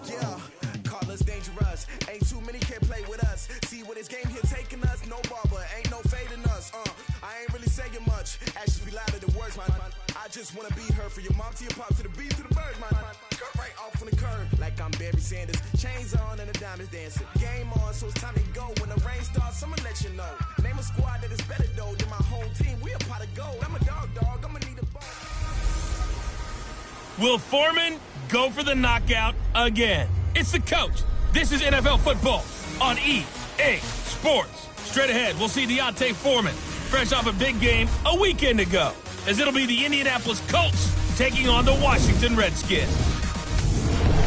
Yeah, call us dangerous. Ain't too many can play with us. See what this game here taking us. No barber, ain't no fading us. I ain't really saying much. Actions be louder than words, man. I just wanna be heard for your mom to your pop to the beat to the birds, man. Cut right off on the curb like I'm Barry Sanders. Chains on and the diamonds dancing. Game on, so it's time to go. When the rain starts, I'ma let you know. Name a squad that is better though than my whole team. We a pot of gold. I'm a dog. I'ma need a ball. Will Foreman go for the knockout again? It's the coach. This is NFL football on EA Sports. Straight ahead, we'll see Deontay Foreman, fresh off a big game a weekend ago, as it'll be the Indianapolis Colts taking on the Washington Redskins.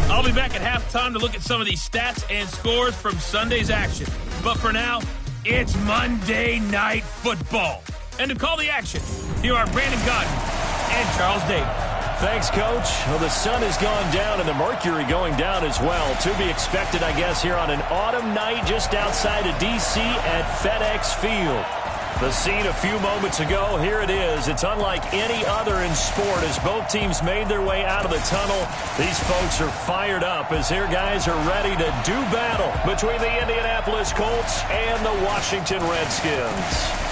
I'll be back at halftime to look at some of these stats and scores from Sunday's action. But for now, it's Monday Night Football. And to call the action, here are Brandon Godden and Charles Davis. Thanks, Coach. Well, the sun has gone down and the mercury going down as well. To be expected, I guess, here on an autumn night just outside of D.C. at FedEx Field. The scene a few moments ago, here it is. It's unlike any other in sport as both teams made their way out of the tunnel. These folks are fired up as their guys are ready to do battle between the Indianapolis Colts and the Washington Redskins.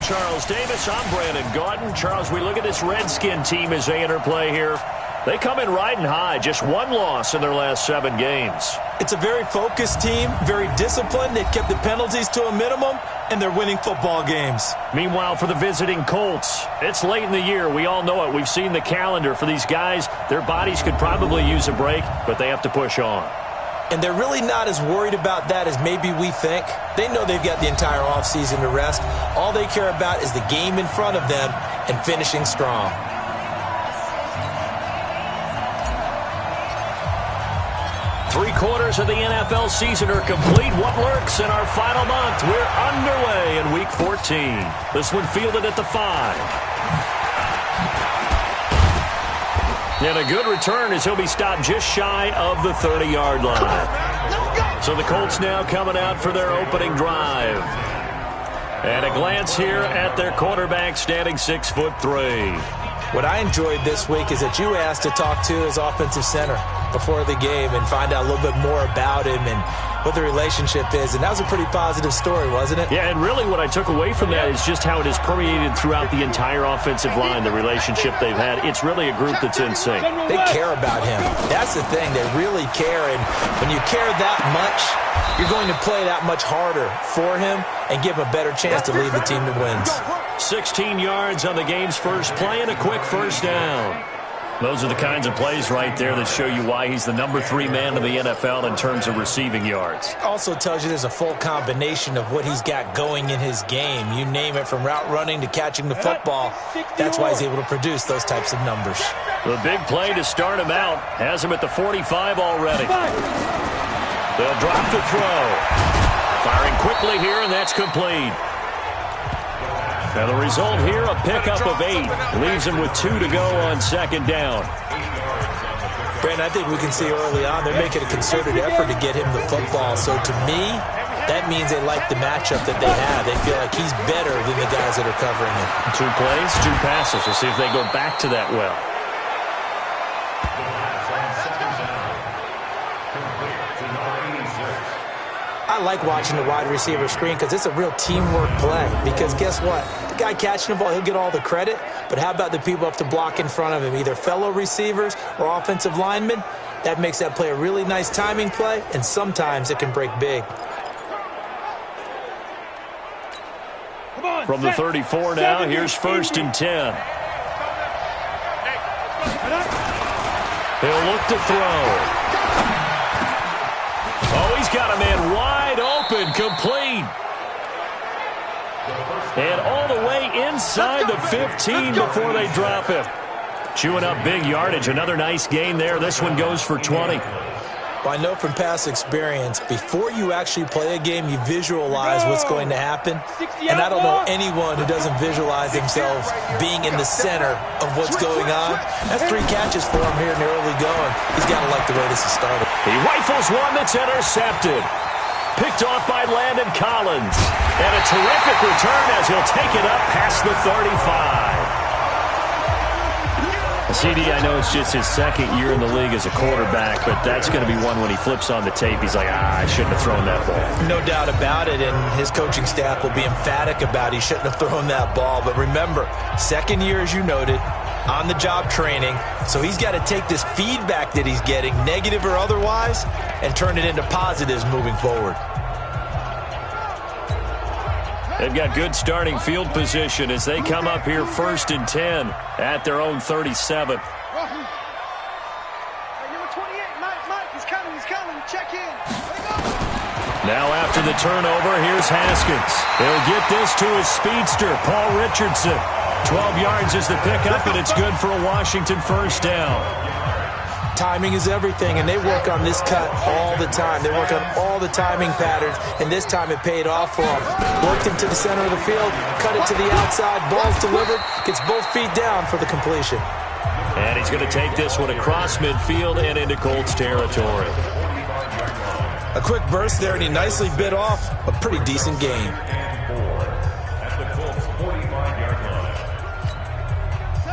Charles Davis, I'm Brandon Gaudin. Charles, we look at this Redskin team as they interplay here. They come in riding high, just one loss in their last 7 games. It's a very focused team, very disciplined. They've kept the penalties to a minimum, and they're winning football games. Meanwhile, for the visiting Colts, it's late in the year. We all know it. We've seen the calendar for these guys. Their bodies could probably use a break, but they have to push on. And they're really not as worried about that as maybe we think. They know they've got the entire offseason to rest. All they care about is the game in front of them and finishing strong. Three-quarters of the NFL season are complete. What lurks in our final month? We're underway in Week 14. This one fielded at the 5. And a good return as he'll be stopped just shy of the 30-yard line. So the Colts now coming out for their opening drive. And a glance here at their quarterback standing 6'3". What I enjoyed this week is that you asked to talk to his offensive center before the game and find out a little bit more about him and what the relationship is. And that was a pretty positive story, wasn't it? Yeah, and really what I took away from that is just how it has permeated throughout the entire offensive line, the relationship they've had. It's really a group that's in sync. They care about him. That's the thing. They really care. And when you care that much, you're going to play that much harder for him and give him a better chance to lead the team to wins. 16 yards on the game's first play and a quick first down. Those are the kinds of plays right there that show you why he's the number 3 man in the NFL in terms of receiving yards. Also tells you there's a full combination of what he's got going in his game. You name it, from route running to catching the football. That's why he's able to produce those types of numbers. The big play to start him out has him at the 45 already. They'll drop the throw. Firing quickly here, and that's complete. Now the result here, a pickup of 8. Leaves him with 2 to go on second down. Brandon, I think we can see early on they're making a concerted effort to get him the football. So to me, that means they like the matchup that they have. They feel like he's better than the guys that are covering him. 2 plays, 2 passes. We'll see if they go back to that well. I like watching the wide receiver screen because it's a real teamwork play. Because guess what? The guy catching the ball, he'll get all the credit. But how about the people up to block in front of him, either fellow receivers or offensive linemen? That makes that play a really nice timing play, and sometimes it can break big. From the 34 now, here's 1st and 10. He'll look to throw. Oh, he's got a man wide open, complete. And all the way inside the 15 before they drop him. Chewing up big yardage. Another nice gain there. This one goes for 20. Well, I know from past experience, before you actually play a game, you visualize what's going to happen. And I don't know anyone who doesn't visualize themselves being in the center of what's going on. That's 3 catches for him here in the early going. He's got to like the way this has started. He rifles one that's intercepted. Picked off by Landon Collins. And a terrific return as he'll take it up past the 35. CD, I know it's just his second year in the league as a quarterback, but that's going to be one when he flips on the tape. He's like, I shouldn't have thrown that ball. No doubt about it, and his coaching staff will be emphatic about he shouldn't have thrown that ball. But remember, second year, as you noted, on-the-job training, so he's got to take this feedback that he's getting, negative or otherwise, and turn it into positives moving forward. They've got good starting field position as they come up here 1st and 10 at their own 37. Number 28, Mike, he's coming, check in. Now after the turnover, here's Haskins. He'll get this to his speedster, Paul Richardson. 12 yards is the pickup, and it's good for a Washington first down. Timing is everything, and they work on this cut all the time. They work on all the timing patterns, and this time it paid off for them. Worked him to the center of the field, cut it to the outside, ball's delivered, gets both feet down for the completion. And he's going to take this one across midfield and into Colts territory. A quick burst there, and he nicely bit off a pretty decent gain.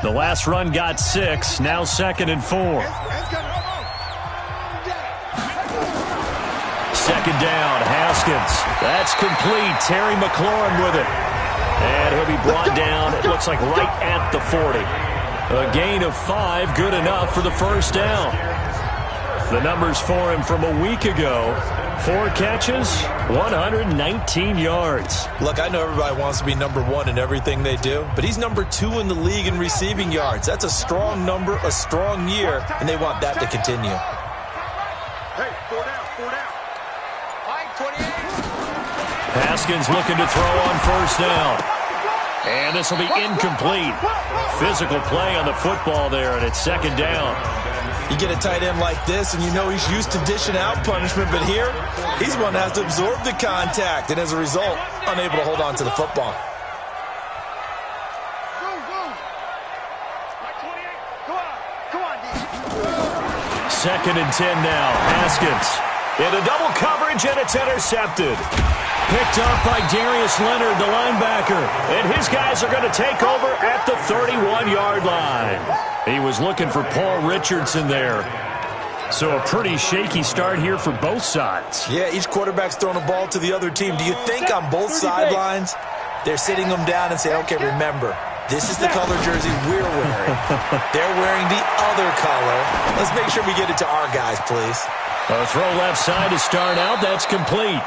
The last run got 6, now 2nd and 4. Second down, Haskins. That's complete. Terry McLaurin with it. And he'll be brought down, it looks like right at the 40. A gain of 5, good enough for the first down. The numbers for him from a week ago. 4 catches, 119 yards. Look, I know everybody wants to be number 1 in everything they do, but he's number 2 in the league in receiving yards. That's a strong number, a strong year, and they want that to continue. Hey, 4 down. Mike, 28. Haskins looking to throw on first down. And this will be incomplete. Physical play on the football there, and it's second down. You get a tight end like this, and you know he's used to dishing out punishment, but here, he's one that has to absorb the contact, and as a result, unable to hold on to the football. Come on, D. Second and 10 now. Haskins into double coverage, and it's intercepted. Picked up by Darius Leonard, the linebacker. And his guys are going to take over at the 31-yard line. He was looking for Paul Richardson there. So a pretty shaky start here for both sides. Yeah, each quarterback's throwing a ball to the other team. Do you think on both sidelines they're sitting them down and say, okay, remember, this is the color jersey we're wearing. They're wearing the other color. Let's make sure we get it to our guys, please. A throw left side to start out. That's complete.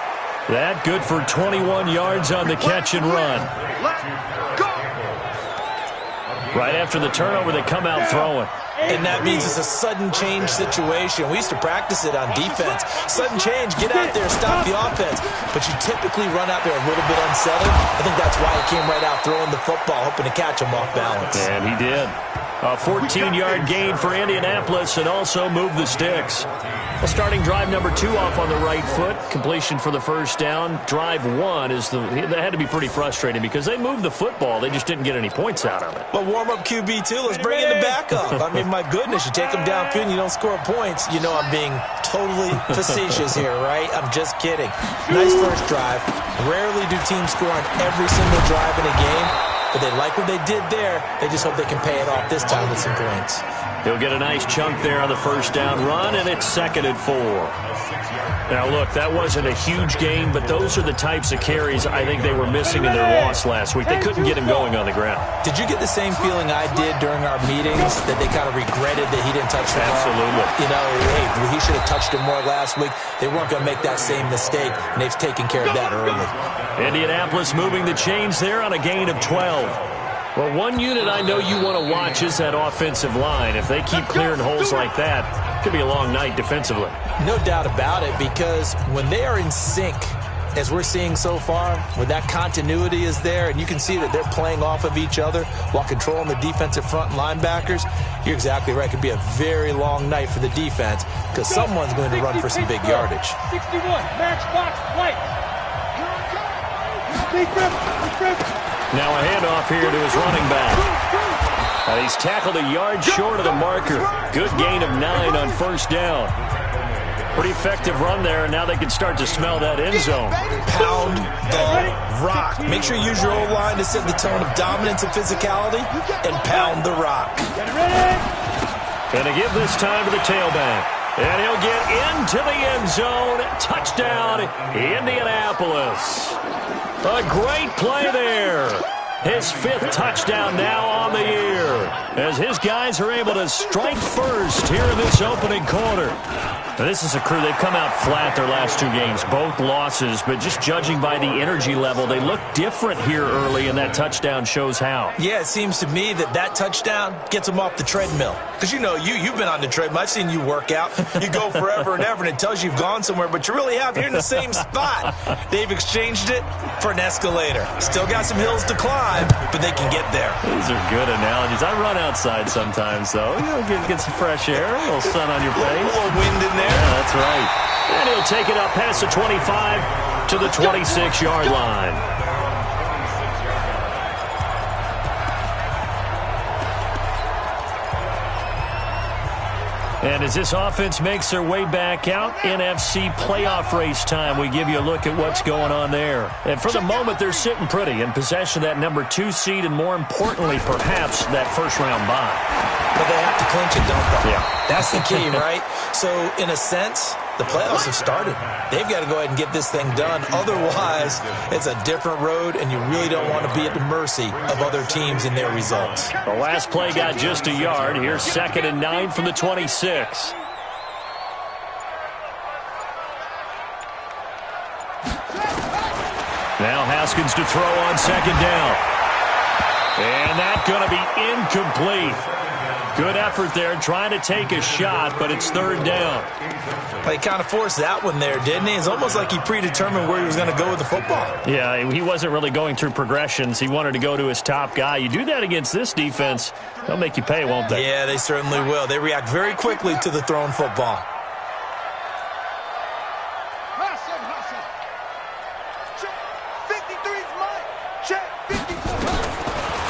That good for 21 yards on the catch and run. Right after the turnover, they come out throwing. And that means it's a sudden change situation. We used to practice it on defense. Sudden change, get out there, stop the offense. But you typically run out there a little bit unsettled. I think that's why he came right out throwing the football, hoping to catch him off balance. And he did. A 14-yard gain for Indianapolis and also move the sticks. Well, starting drive number 2 off on the right foot. Completion for the first down. Drive 1 that had to be pretty frustrating because they moved the football. They just didn't get any points out of it. But warm-up QB, too. Let's bring in the backup. I mean, my goodness, you take them downfield and you don't score points. You know I'm being totally facetious here, right? I'm just kidding. Nice first drive. Rarely do teams score on every single drive in a game. But they like what they did there. They just hope they can pay it off this time with some points. He'll get a nice chunk there on the first down run, and it's 2nd and 4. Now, look, that wasn't a huge gain, but those are the types of carries I think they were missing in their loss last week. They couldn't get him going on the ground. Did you get the same feeling I did during our meetings, that they kind of regretted that he didn't touch the ball? Absolutely. You know, hey, he should have touched it more last week. They weren't going to make that same mistake, and they've taken care of that early. Indianapolis moving the chains there on a gain of 12. Well, one unit I know you want to watch is that offensive line. If they keep clearing holes like that, it could be a long night defensively. No doubt about it, because when they are in sync, as we're seeing so far, when that continuity is there, and you can see that they're playing off of each other while controlling the defensive front linebackers, you're exactly right. It could be a very long night for the defense because someone's going to run for some big yardage. 61, matchbox, white. Now a handoff here to his running back. He's tackled a yard short of the marker. Good gain of 9 on first down. Pretty effective run there, and now they can start to smell that end zone. Pound the rock. Make sure you use your O-line to set the tone of dominance and physicality, and pound the rock. Going to give this time to the tailback. And he'll get into the end zone. Touchdown, Indianapolis. A great play there. His 5th touchdown now on the year, as his guys are able to strike first here in this opening quarter. Now, this is a crew, they've come out flat their last 2 games, both losses, but just judging by the energy level, they look different here early, and that touchdown shows how. Yeah, it seems to me that touchdown gets them off the treadmill. Because, you've been on the treadmill. I've seen you work out. You go forever and ever, and it tells you you've gone somewhere, but you really have. You're in the same spot. They've exchanged it for an escalator. Still got some hills to climb, but they can get there. These are good analogies. I run outside sometimes, though. Get some fresh air, a little sun on your face. A little wind in there. Yeah, that's right. And he'll take it up past the 25 to the 26-yard line. And as this offense makes their way back out, NFC playoff race time, we give you a look at what's going on there. And for the moment, they're sitting pretty in possession of that number 2 seed and, more importantly, perhaps that first-round bye. But they have to clinch it, don't they? Yeah. That's the key, right? So, in a sense, the playoffs have started. They've got to go ahead and get this thing done. Otherwise, it's a different road, and you really don't want to be at the mercy of other teams and their results. The last play got just a yard. Here's 2nd and 9 from the 26. Now Haskins to throw on 2nd down. And that's going to be incomplete. Good effort there, trying to take a shot, but it's 3rd down. He kind of forced that one there, didn't he? It's almost like he predetermined where he was going to go with the football. Yeah, he wasn't really going through progressions. He wanted to go to his top guy. You do that against this defense, they'll make you pay, won't they? Yeah, they certainly will. They react very quickly to the thrown football.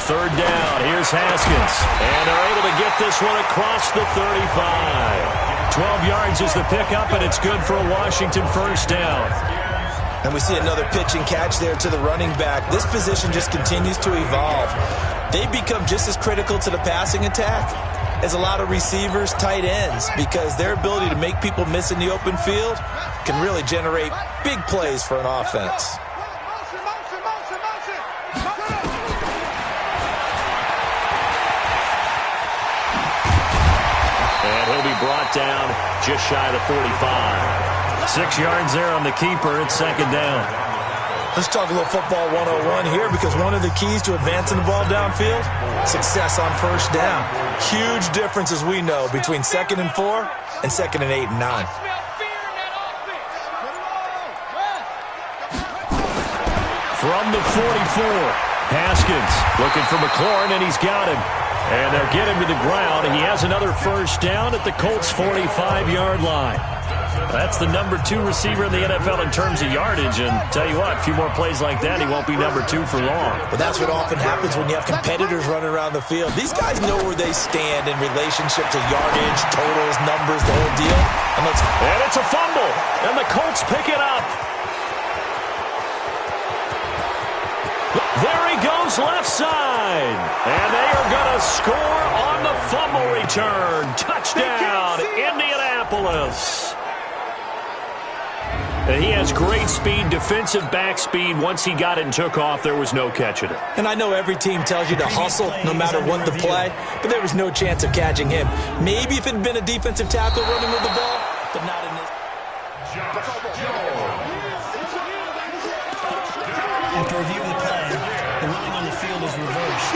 Third down, here's Haskins. And they're able to get this one across the 35. 12 yards is the pickup, and it's good for a Washington first down. And we see another pitch and catch there to the running back. This position just continues to evolve. They become just as critical to the passing attack as a lot of receivers, tight ends, because their ability to make people miss in the open field can really generate big plays for an offense. And he'll be brought down just shy of the 45. 6 yards there on the keeper. It's 2nd down. Let's talk a little football 101 here, because one of the keys to advancing the ball downfield, success on first down. Huge difference, as we know, between 2nd and 4 and 2nd and 8 and 9. From the 44, Haskins looking for McLaurin, and he's got him. And they'll get him to the ground. He has another first down at the Colts' 45-yard line. That's the number 2 receiver in the NFL in terms of yardage. And tell you what, a few more plays like that, he won't be number 2 for long. But that's what often happens when you have competitors running around the field. These guys know where they stand in relationship to yardage, totals, numbers, the whole deal. And it's a fumble. And the Colts pick it up. There he goes left side. And they are going to score on the fumble return. Touchdown, Indianapolis. And he has great speed, defensive back speed. Once he got it and took off, there was no catching it. And I know every team tells you to hustle no matter what the play, but there was no chance of catching him. Maybe if it had been a defensive tackle running with the ball, but not in this. After reviewing the play, the ruling on the field is reversed.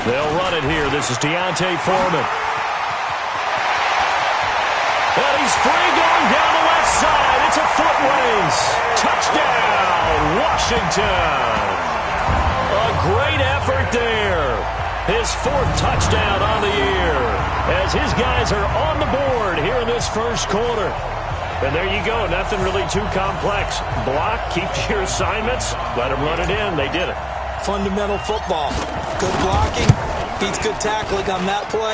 They'll run it here. This is Deontay Foreman. And he's free going down the left side. It's a foot race. Touchdown, Washington. A great effort there. His 4th touchdown on the year as his guys are on the board here in this first quarter. And there you go. Nothing really too complex. Block, keep to your assignments, let them run it in. They did it. Fundamental football. Good blocking beats good tackling on that play.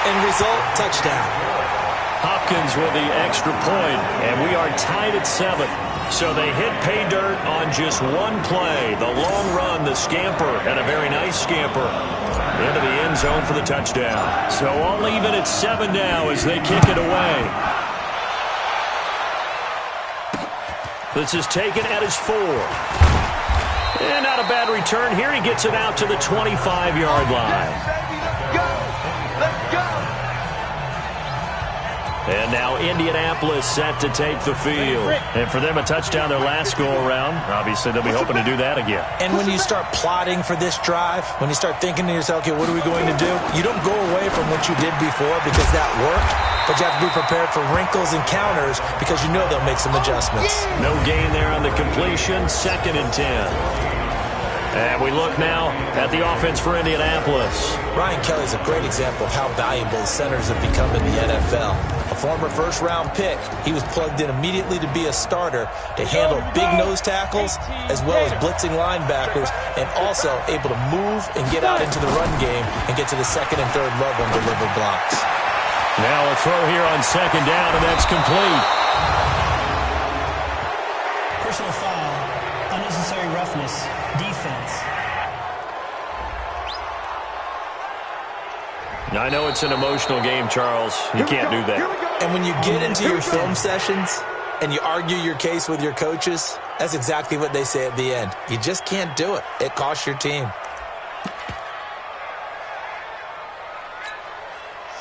End result, touchdown. Hopkins with the extra point, and we are tied at 7. So they hit pay dirt on just one play. The long run, the scamper, and a very nice scamper into the end zone for the touchdown. So all even at 7 now as they kick it away. This is taken at his 4. And not a bad return here. He gets it out to the 25-yard line. Let's go! And now Indianapolis set to take the field. And for them, a touchdown their last go-around. Obviously, they'll be hoping to do that again. And when you start plotting for this drive, when you start thinking to yourself, okay, what are we going to do? You don't go away from what you did before because that worked. But you have to be prepared for wrinkles and counters because you know they'll make some adjustments. No gain there on the completion. 2nd and 10. And we look now at the offense for Indianapolis. Ryan Kelly's a great example of how valuable centers have become in the NFL. A former first-round pick, he was plugged in immediately to be a starter to handle big nose tackles as well as blitzing linebackers, and also able to move and get out into the run game and get to the 2nd and 3rd level and deliver blocks. Now a throw here on 2nd down, and that's complete. Personal foul, unnecessary roughness, defense. I know it's an emotional game, Charles. You can't do that. And when you get into your film sessions and you argue your case with your coaches, that's exactly what they say at the end. You just can't do it. It costs your team.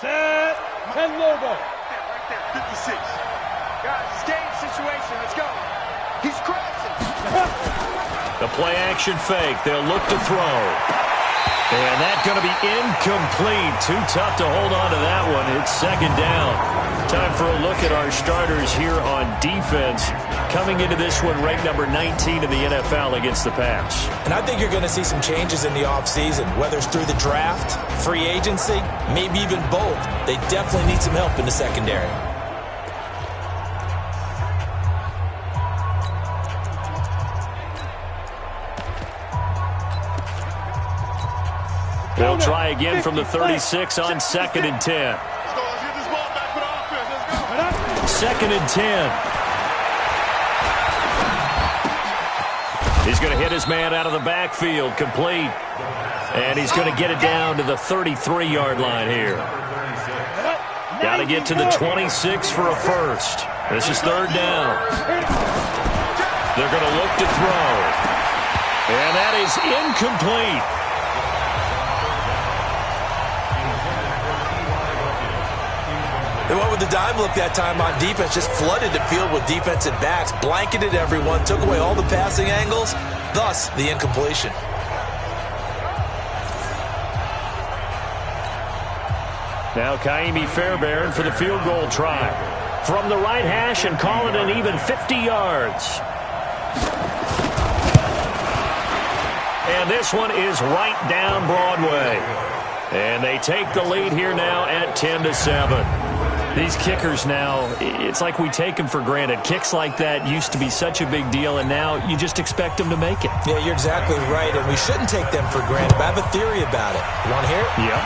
Set and logo. Right there, 56. Guys, it's game situation. Let's go. He's crashing. The play-action fake. They'll look to throw. And that's going to be incomplete. Too tough to hold on to that one. It's 2nd down. Time for a look at our starters here on defense. Coming into this one, ranked number 19 in the NFL against the pass. And I think you're going to see some changes in the offseason, whether it's through the draft, free agency, maybe even both. They definitely need some help in the secondary. They'll try again from the 36 on 2nd and 10. Let's get this ball back for the offense. Let's go. 2nd and 10. He's going to hit his man out of the backfield, complete. And he's going to get it down to the 33-yard line here. Got to get to the 26 for a first. This is 3rd down. They're going to look to throw. And that is incomplete. They went with the dime look that time on defense, just flooded the field with defensive backs, blanketed everyone, took away all the passing angles, thus the incompletion. Now Kaimi Fairbairn for the field goal try. From the right hash and call it an even 50 yards. And this one is right down Broadway. And they take the lead here now at 10-7. These kickers now, it's like we take them for granted. Kicks like that used to be such a big deal, and now you just expect them to make it. Yeah, you're exactly right, and we shouldn't take them for granted. But I have a theory about it. You want to hear it? Yeah.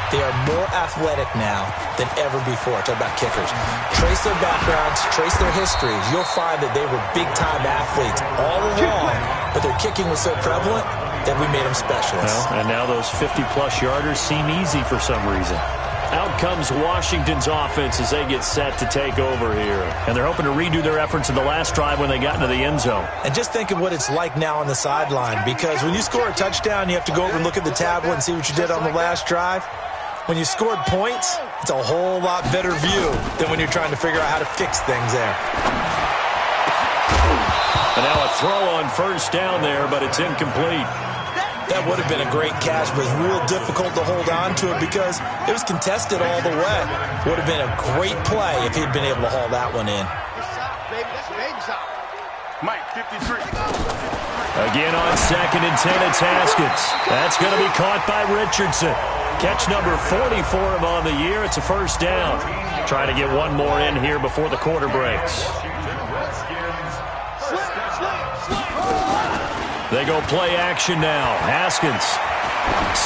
They are more athletic now than ever before. Talk about kickers. Trace their backgrounds, trace their histories. You'll find that they were big-time athletes all along, but their kicking was so prevalent that we made them specialists. Well, and now those 50-plus yarders seem easy for some reason. Out comes Washington's offense as they get set to take over here. And they're hoping to redo their efforts in the last drive when they got into the end zone. And just think of what it's like now on the sideline, because when you score a touchdown, you have to go over and look at the tablet and see what you did on the last drive. When you scored points, it's a whole lot better view than when you're trying to figure out how to fix things there. And now a throw on 1st down there, but it's incomplete. That would have been a great catch, but it's real difficult to hold on to it because it was contested all the way. Would have been a great play if he'd been able to haul that one in. Mike, 53. Again on 2nd and 10, it's Haskins. That's going to be caught by Richardson. Catch number 40 for him on the year. It's a first down. Trying to get one more in here before the quarter breaks. They go play action now. Haskins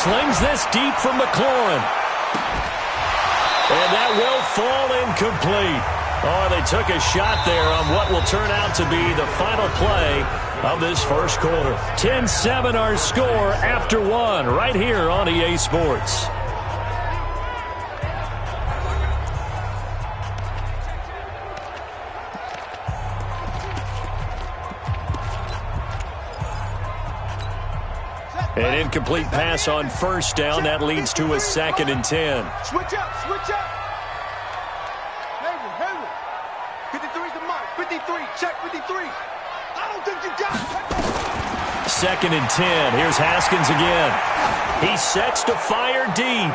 slings this deep from McLaurin. And that will fall incomplete. Oh, they took a shot there on what will turn out to be the final play of this first quarter. 10-7 our score after one right here on EA Sports. An incomplete pass on first down. That leads to a 2nd and 10. Switch up, switch up. Hayward. 53's the mark. 53, check 53. I don't think you got it. 2nd and 10. Here's Haskins again. He sets to fire deep.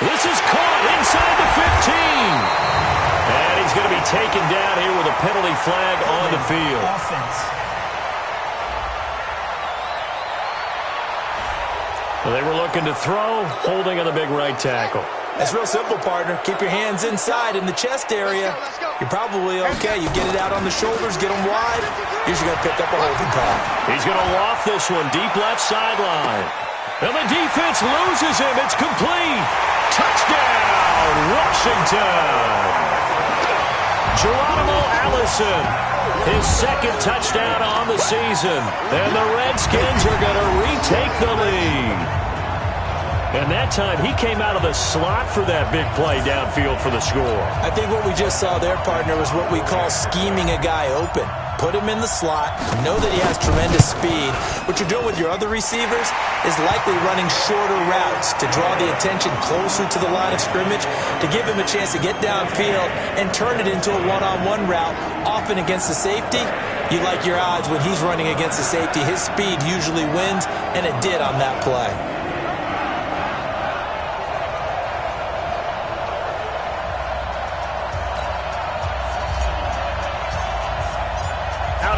This is caught inside the 15. And he's going to be taken down here with a penalty flag on the field. Offense. They were looking to throw, holding on the big right tackle. It's real simple, partner. Keep your hands inside in the chest area. You're probably okay. You get it out on the shoulders, get them wide. Usually going to pick up a holding call. He's going to loft this one deep left sideline. And the defense loses him. It's complete. Touchdown, Washington. Geronimo Allison, his 2nd touchdown on the season. And the Redskins are going to retake the lead. And that time, he came out of the slot for that big play downfield for the score. I think what we just saw there, partner, was what we call scheming a guy open. Put him in the slot, know that he has tremendous speed. What you're doing with your other receivers is likely running shorter routes to draw the attention closer to the line of scrimmage, to give him a chance to get downfield and turn it into a one-on-one route, often against the safety. You like your odds when he's running against the safety. His speed usually wins, and it did on that play.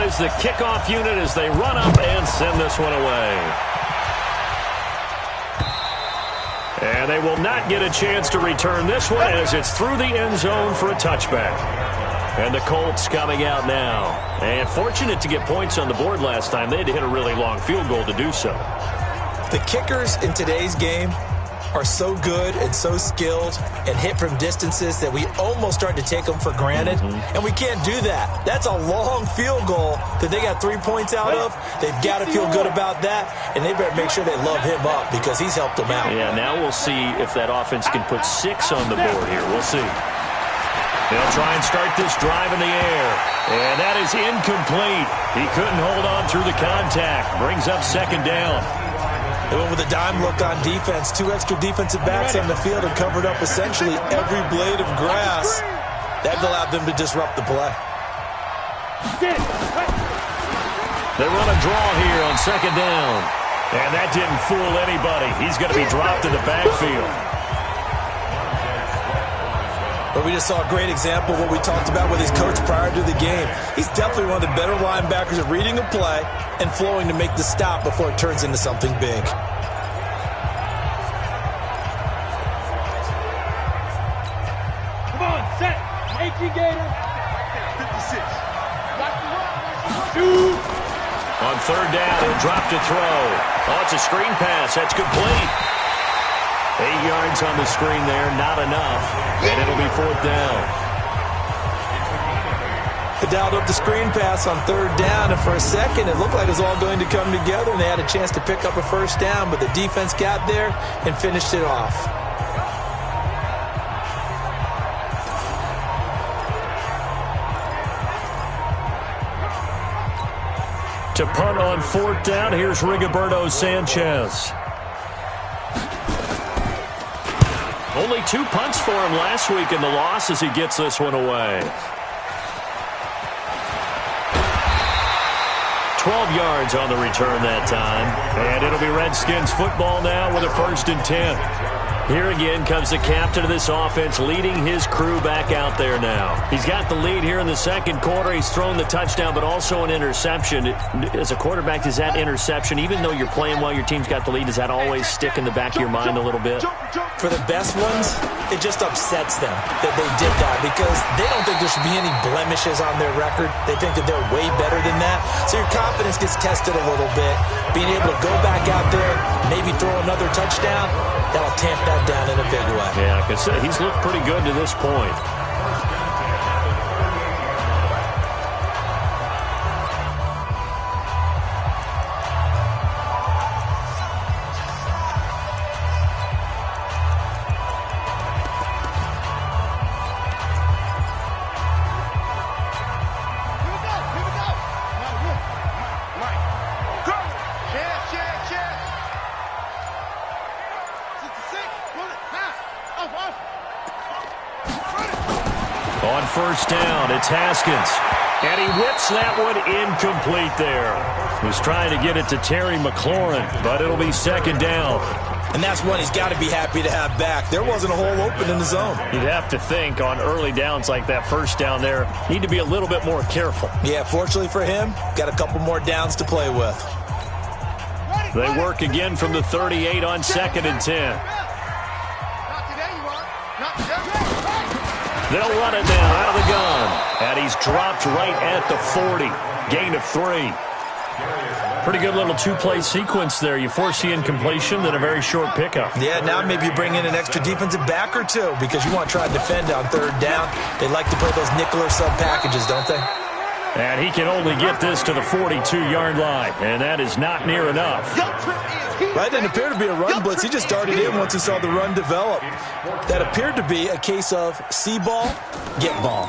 Is the kickoff unit as they run up and send this one away. And they will not get a chance to return this one as it's through the end zone for a touchback. And the Colts coming out now. And fortunate to get points on the board last time. They had to hit a really long field goal to do so. The kickers in today's game are so good and so skilled and hit from distances that we almost start to take them for granted. And we can't do that. That's a long field goal that they got 3 points out of. They've got to feel good about that, and they better make sure they love him up because he's helped them out. Yeah, now we'll see if that offense can put 6 on the board here. We'll see. They'll try and start this drive in the air. And that is incomplete. He couldn't hold on through the contact. Brings up 2nd down. They went with a dime look on defense. 2 extra defensive backs on the field and covered up essentially every blade of grass. That allowed them to disrupt the play. They run a draw here on 2nd down. And that didn't fool anybody. He's going to be dropped in the backfield. But we just saw a great example of what we talked about with his coach prior to the game. He's definitely one of the better linebackers at reading a play and flowing to make the stop before it turns into something big. Come on, set. 18 Gator. 56. Shoot. On 3rd down, he'll drop to throw. Oh, it's a screen pass. That's complete. 8 yards on the screen there, not enough. And it'll be 4th down. They dialed up the screen pass on 3rd down, and for a second it looked like it was all going to come together, and they had a chance to pick up a first down, but the defense got there and finished it off. To punt on 4th down, here's Rigoberto Sanchez. Only 2 punts for him last week in the loss as he gets this one away. 12 yards on the return that time. And it'll be Redskins football now with a 1st and 10. Here again comes the captain of this offense, leading his crew back out there now. He's got the lead here in the second quarter. He's thrown the touchdown, but also an interception. As a quarterback, does that interception, even though you're playing well, your team's got the lead, does that always stick in the back of your mind a little bit? For the best ones, it just upsets them that they did that because they don't think there should be any blemishes on their record. They think that they're way better than that. So your confidence gets tested a little bit. Being able to go back out there, maybe throw another touchdown, that'll tamp that down in a big way. Yeah, because he's looked pretty good to this point. On first down, it's Haskins. And he whips that one incomplete there. Was trying to get it to Terry McLaurin, but it'll be second down. And that's one he's got to be happy to have back. There wasn't a hole open in the zone. You'd have to think on early downs like that first down there, need to be a little bit more careful. Yeah, fortunately for him, got a couple more downs to play with. They work again from the 38 on 2nd and 10. They'll run it now out of the gun. And he's dropped right at the 40. Gain of 3. Pretty good little two-play sequence there. You force the incompletion, then a very short pickup. Yeah, now maybe you bring in an extra defensive back or two because you want to try to defend on third down. They like to play those nickel or sub packages, don't they? And he can only get this to the 42-yard line, and that is not near enough. That didn't appear to be a run blitz. He just darted in once he saw the run develop. That appeared to be a case of see ball, get ball.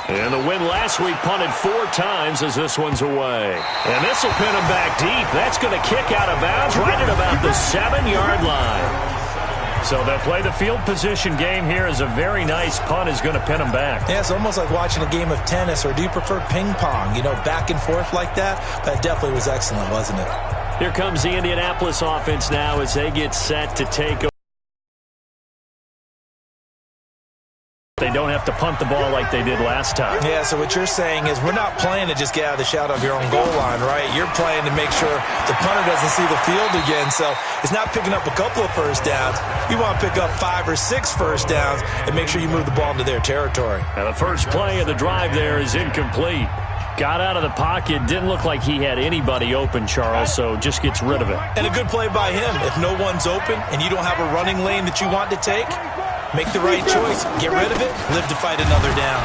And the win last week punted 4 times as this one's away. And this will pin him back deep. That's going to kick out of bounds right at about the 7-yard line. So they'll play the field position game here as a very nice punt is going to pin them back. Yeah, it's almost like watching a game of tennis, or do you prefer ping pong? You know, back and forth like that? That definitely was excellent, wasn't it? Here comes the Indianapolis offense now as they get set to take over. They don't have to punt the ball like they did last time. Yeah, so what you're saying is we're not playing to just get out of the shadow of your own goal line, right? You're playing to make sure the punter doesn't see the field again. So it's not picking up a couple of first downs. You want to pick up 5 or 6 first downs and make sure you move the ball into their territory. Now the first play of the drive there is incomplete. Got out of the pocket. Didn't look like he had anybody open, Charles, so just gets rid of it. And a good play by him. If no one's open and you don't have a running lane that you want to take, make the right choice. Get rid of it. Live to fight another down.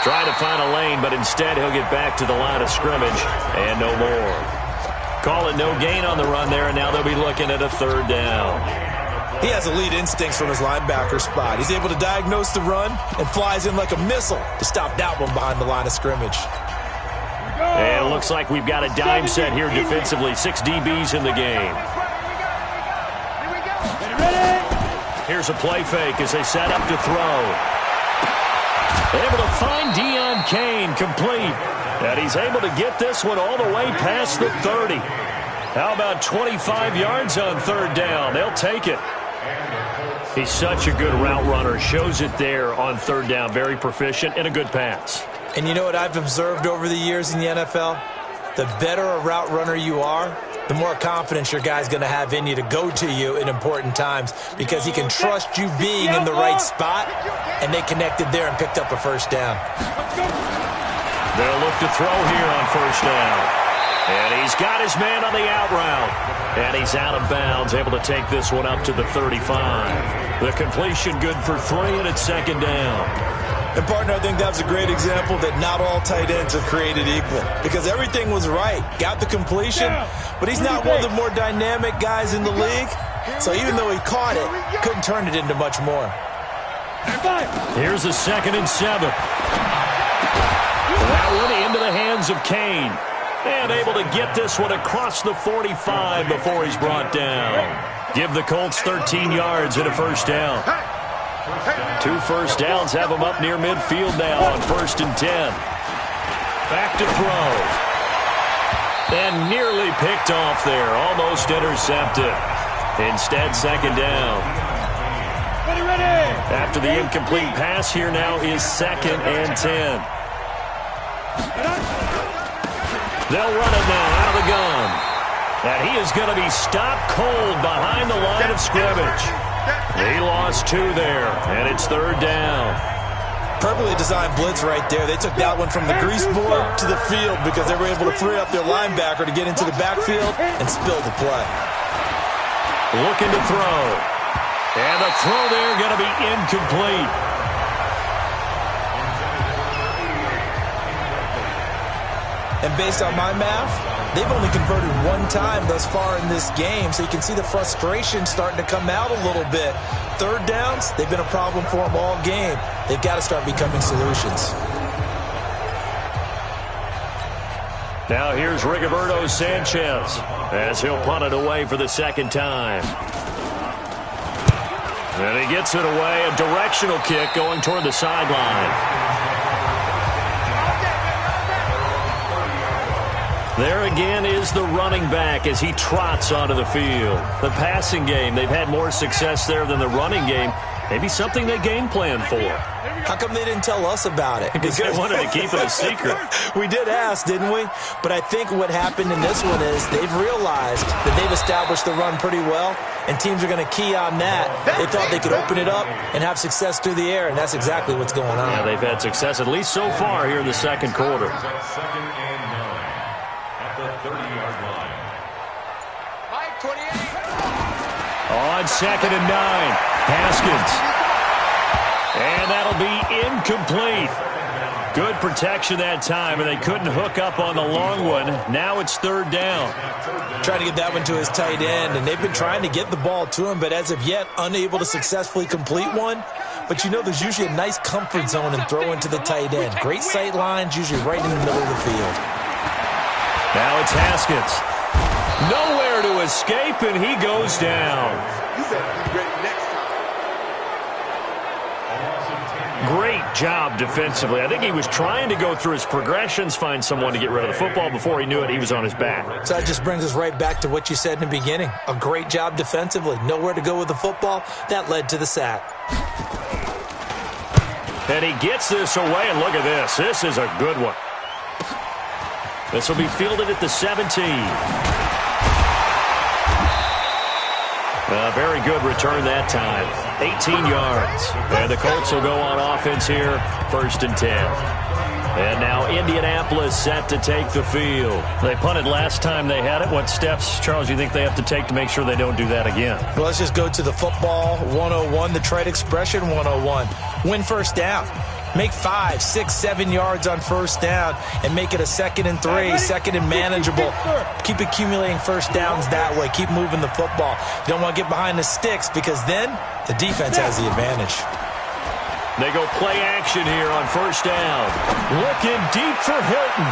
Try to find a lane, but instead he'll get back to the line of scrimmage and no more. Call it no gain on the run there, and now they'll be looking at a third down. He has elite instincts from his linebacker spot. He's able to diagnose the run and flies in like a missile to stop that one behind the line of scrimmage. And it looks like we've got a dime set here defensively. 6 DBs in the game. Here's a play fake as they set up to throw. Able to find Deion Kane complete. And he's able to get this one all the way past the 30. How about 25 yards on third down? They'll take it. He's such a good route runner. Shows it there on third down. Very proficient and a good pass. And you know what I've observed over the years in the NFL? The better a route runner you are, the more confidence your guy's going to have in you to go to you in important times because he can trust you being in the right spot, and they connected there and picked up a first down. They'll look to throw here on first down. And he's got his man on the out route. And he's out of bounds, able to take this one up to the 35. The completion good for 3, and it's second down. And, partner, I think that was a great example that not all tight ends are created equal because everything was right. Got the completion, but he's not one of the more dynamic guys in the league. So even though he caught it, couldn't turn it into much more. Here's a 2nd and 7. That one into the hands of Kane. And able to get this one across the 45 before he's brought down. Give the Colts 13 yards and a first down. 2 first downs have them up near midfield now on 1st and 10. Back to throw. And nearly picked off there. Almost intercepted. Instead, second down. After the incomplete pass, here now is 2nd and 10. They'll run it now out of the gun. And he is going to be stopped cold behind the line of scrimmage. He lost 2 there, and it's 3rd down. Perfectly designed blitz right there. They took that one from the grease board to the field because they were able to free up their linebacker to get into the backfield and spill the play. Looking to throw. And the throw there going to be incomplete. And based on my math, they've only converted 1 time thus far in this game, so you can see the frustration starting to come out a little bit. 3rd downs, they've been a problem for them all game. They've got to start becoming solutions. Now here's Rigoberto Sanchez as he'll punt it away for the 2nd time. And he gets it away, a directional kick going toward the sideline. There again is the running back as he trots onto the field. The passing game, they've had more success there than the running game. Maybe something they game plan for. How come they didn't tell us about it? Because they wanted to keep it a secret. We did ask, didn't we? But I think what happened in this one is they've realized that they've established the run pretty well, and teams are going to key on that. They thought they could open it up and have success through the air, and that's exactly what's going on. Yeah, they've had success, at least so far, here in the 2nd quarter. 2nd and 9 at the 30-yard line. Mike, 28. On 2nd and 9, Haskins. And that'll be incomplete. Good protection that time, and they couldn't hook up on the long one. Now it's 3rd down. Trying to get that one to his tight end, and they've been trying to get the ball to him, but as of yet, unable to successfully complete one. But you know there's usually a nice comfort zone in throwing to the tight end. Great sight lines, usually right in the middle of the field. Now it's Haskins. Nowhere to escape, and he goes down. You better be ready next time. Great job defensively. I think he was trying to go through his progressions, find someone to get rid of the football. Before he knew it, he was on his back. So that just brings us right back to what you said in the beginning. A great job defensively. Nowhere to go with the football. That led to the sack. And he gets this away, and look at this. This is a good one. This will be fielded at the 17. A very good return that time. 18 yards. And the Colts will go on offense here, 1st and 10. And now Indianapolis set to take the field. They punted last time they had it. What steps, Charles, you think they have to take to make sure they don't do that again? Well, let's just go to the football 101, the trade expression 101. Win 1st down. Make 5, 6, 7 yards on 1st down and make it a 2nd and 3, 2nd and manageable. Keep accumulating 1st downs that way. Keep moving the football. You don't want to get behind the sticks because then the defense has the advantage. They go play action here on 1st down. Looking deep for Hilton.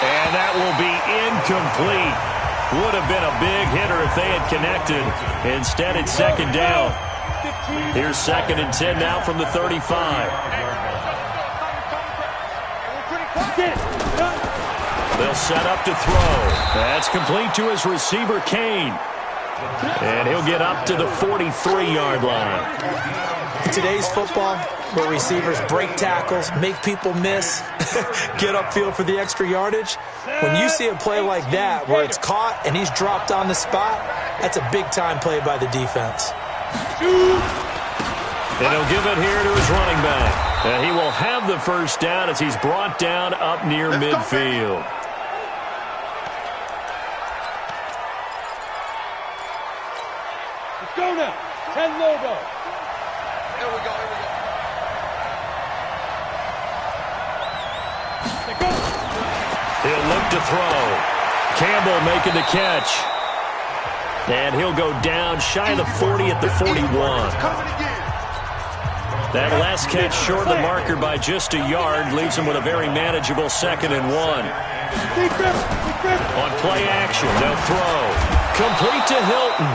And that will be incomplete. Would have been a big hitter if they had connected. Instead, it's 2nd down. Here's 2nd and 10 now from the 35. They'll set up to throw. That's complete to his receiver, Kane. And he'll get up to the 43-yard line. In today's football, where receivers break tackles, make people miss, get upfield for the extra yardage, when you see a play like that where it's caught and he's dropped on the spot, that's a big-time play by the defense. And he'll give it here to his running back. And he will have the 1st down as he's brought down up near midfield. Let's go now. 10 logo. Here we go. He'll look to throw. Campbell making the catch. And he'll go down shy of the 40 at the 41. That last catch short of the marker by just a yard leaves him with a very manageable 2nd and 1. On play action, they'll throw. Complete to Hilton.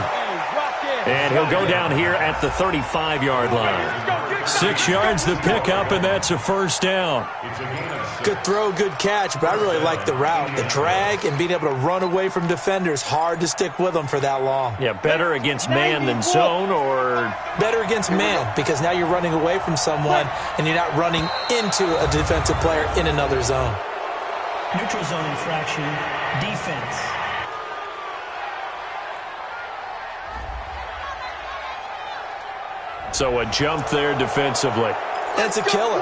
And he'll go down here at the 35-yard line. 6 yards the pickup, and that's a first down. Good throw, good catch, but I really like the route. The drag and being able to run away from defenders, hard to stick with them for that long. Yeah, better against man than zone, or? Better against man, because now you're running away from someone and you're not running into a defensive player in another zone. Neutral zone infraction, defense. So a jump there defensively. That's a killer.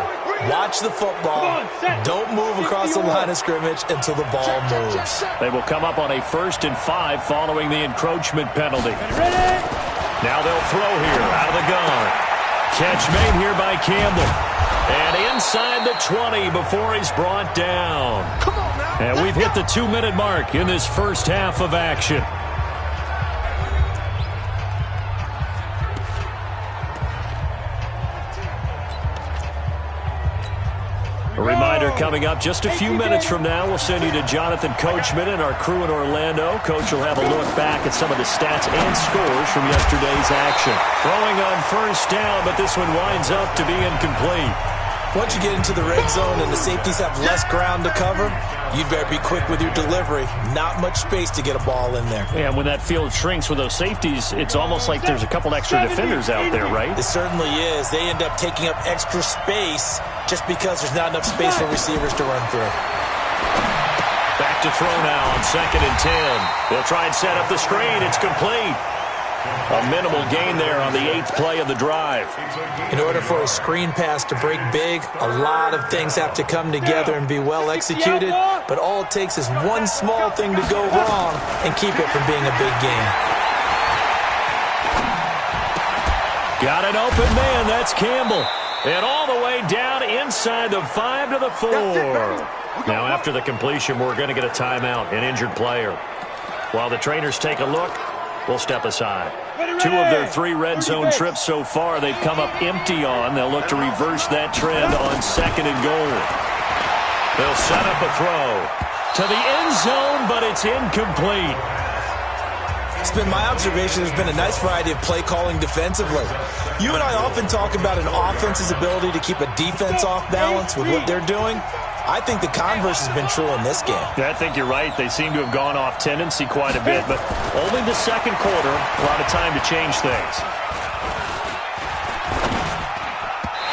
Watch the football. Don't move across the line of scrimmage until the ball moves. They will come up on a 1st and 5 following the encroachment penalty. Now they'll throw here out of the gun. Catch made here by Campbell. And inside the 20 before he's brought down. And we've hit the 2-minute mark in this first half of action. A reminder coming up just a few minutes from now, we'll send you to Jonathan Coachman and our crew in Orlando. Coach will have a look back at some of the stats and scores from yesterday's action. Throwing on first down, but this one winds up to be incomplete. Once you get into the red zone and the safeties have less ground to cover, you'd better be quick with your delivery. Not much space to get a ball in there. Yeah, when that field shrinks with those safeties, it's almost like there's a couple extra defenders out there, right? It certainly is. They end up taking up extra space just because there's not enough space for receivers to run through. Back to throw now on 2nd and 10. They'll try and set up the screen. It's complete. A minimal gain there on the 8th play of the drive. In order for a screen pass to break big, a lot of things have to come together and be well executed, but all it takes is one small thing to go wrong and keep it from being a big game. Got an open man. That's Campbell. And all the way down inside the 5 to the 4. Now after the completion, we're going to get a timeout, an injured player. While the trainers take a look, we'll step aside. 2 of their 3 red zone trips so far they've come up empty on. They'll look to reverse that trend on 2nd and goal. They'll set up a throw to the end zone, but it's incomplete. It's been my observation there's been a nice variety of play calling defensively. You and I often talk about an offense's ability to keep a defense off balance with what they're doing. I think the converse has been true in this game. Yeah, I think you're right. They seem to have gone off tendency quite a bit, but only the second quarter, a lot of time to change things.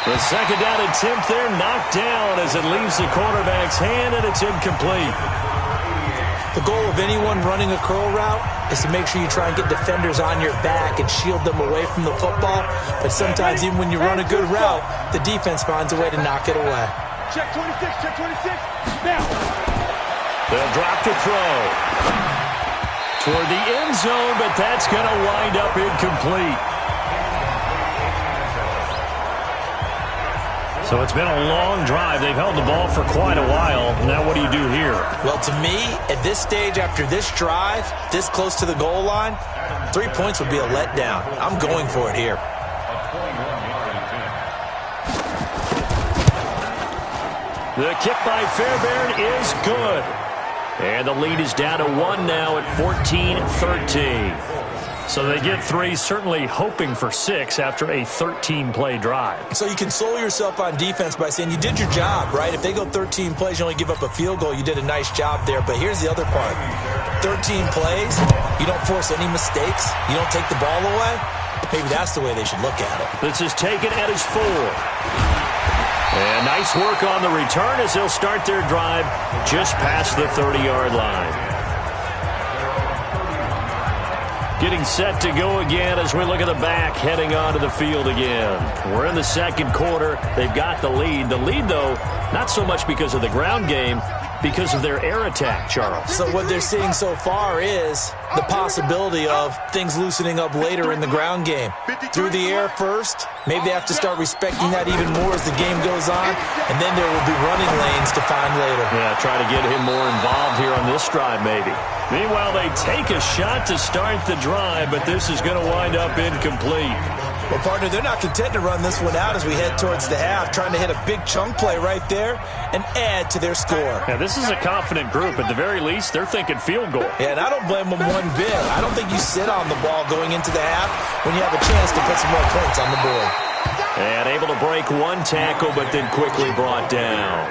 The 2nd down attempt there knocked down as it leaves the quarterback's hand, and it's incomplete. The goal of anyone running a curl route is to make sure you try and get defenders on your back and shield them away from the football. But sometimes even when you run a good route, the defense finds a way to knock it away. Check 26, check 26. Now. They'll drop to throw toward the end zone, but that's going to wind up incomplete. So it's been a long drive. They've held the ball for quite a while. Now what do you do here? Well, to me, at this stage, after this drive, this close to the goal line, 3 points would be a letdown. I'm going for it here. The kick by Fairbairn is good. And the lead is down to 1 now at 14-13. So they get 3, certainly hoping for 6 after a 13-play drive. So you console yourself on defense by saying you did your job, right? If they go 13 plays, you only give up a field goal, you did a nice job there. But here's the other part. 13 plays, you don't force any mistakes, you don't take the ball away. Maybe that's the way they should look at it. This is taken at his 4. And nice work on the return as they'll start their drive just past the 30-yard line. Getting set to go again as we look at the back, heading onto the field again. We're in the second quarter. They've got the lead. The lead, though, not so much because of the ground game, because of their air attack, Charles. So what they're seeing so far is the possibility of things loosening up later in the ground game. Through the air first, maybe they have to start respecting that even more as the game goes on, and then there will be running lanes to find later. Yeah, try to get him more involved here on this drive maybe. Meanwhile, they take a shot to start the drive, but this is going to wind up incomplete. Well, partner, they're not content to run this one out as we head towards the half, trying to hit a big chunk play right there and add to their score. Yeah, this is a confident group. At the very least, they're thinking field goal. Yeah, and I don't blame them one bit. I don't think you sit on the ball going into the half when you have a chance to put some more points on the board. And able to break one tackle, but then quickly brought down.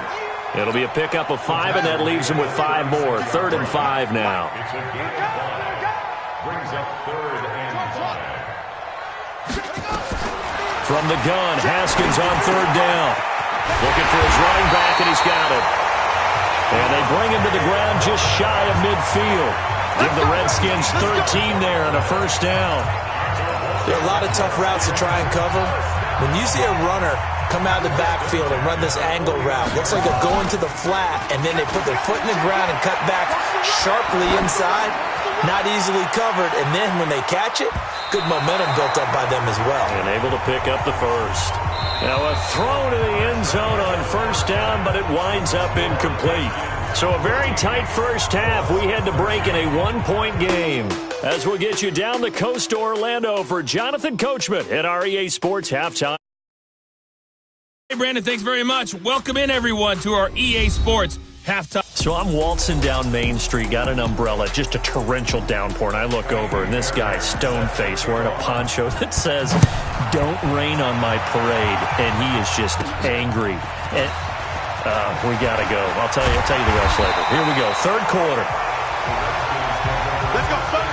It'll be a pickup of 5, and that leaves him with 5 more. 3rd and 5 now. It's a gain of 5. Brings up 3rd and 5. From the gun, Haskins on 3rd down. Looking for his running back, and he's got it. And they bring him to the ground just shy of midfield. Give the Redskins 13 there on a 1st down. There are a lot of tough routes to try and cover. When you see a runner come out of the backfield and run this angle route, looks like they're going to the flat, and then they put their foot in the ground and cut back sharply inside, not easily covered, and then when they catch it, good momentum built up by them as well. And able to pick up the 1st. Now a throw to the end zone on 1st down, but it winds up incomplete. So a very tight 1st half. We had to break in a 1-point game. As we'll get you down the coast to Orlando for Jonathan Coachman at our EA Sports Halftime. Hey, Brandon, thanks very much. Welcome in, everyone, to our EA Sports Halftime. So I'm waltzing down Main Street, got an umbrella, just a torrential downpour, and I look over, and this guy's stone-faced wearing a poncho that says, "Don't rain on my parade," and he is just angry. And we got to go. I'll tell you the rest later. Here we go, 3rd quarter. Let's go, son.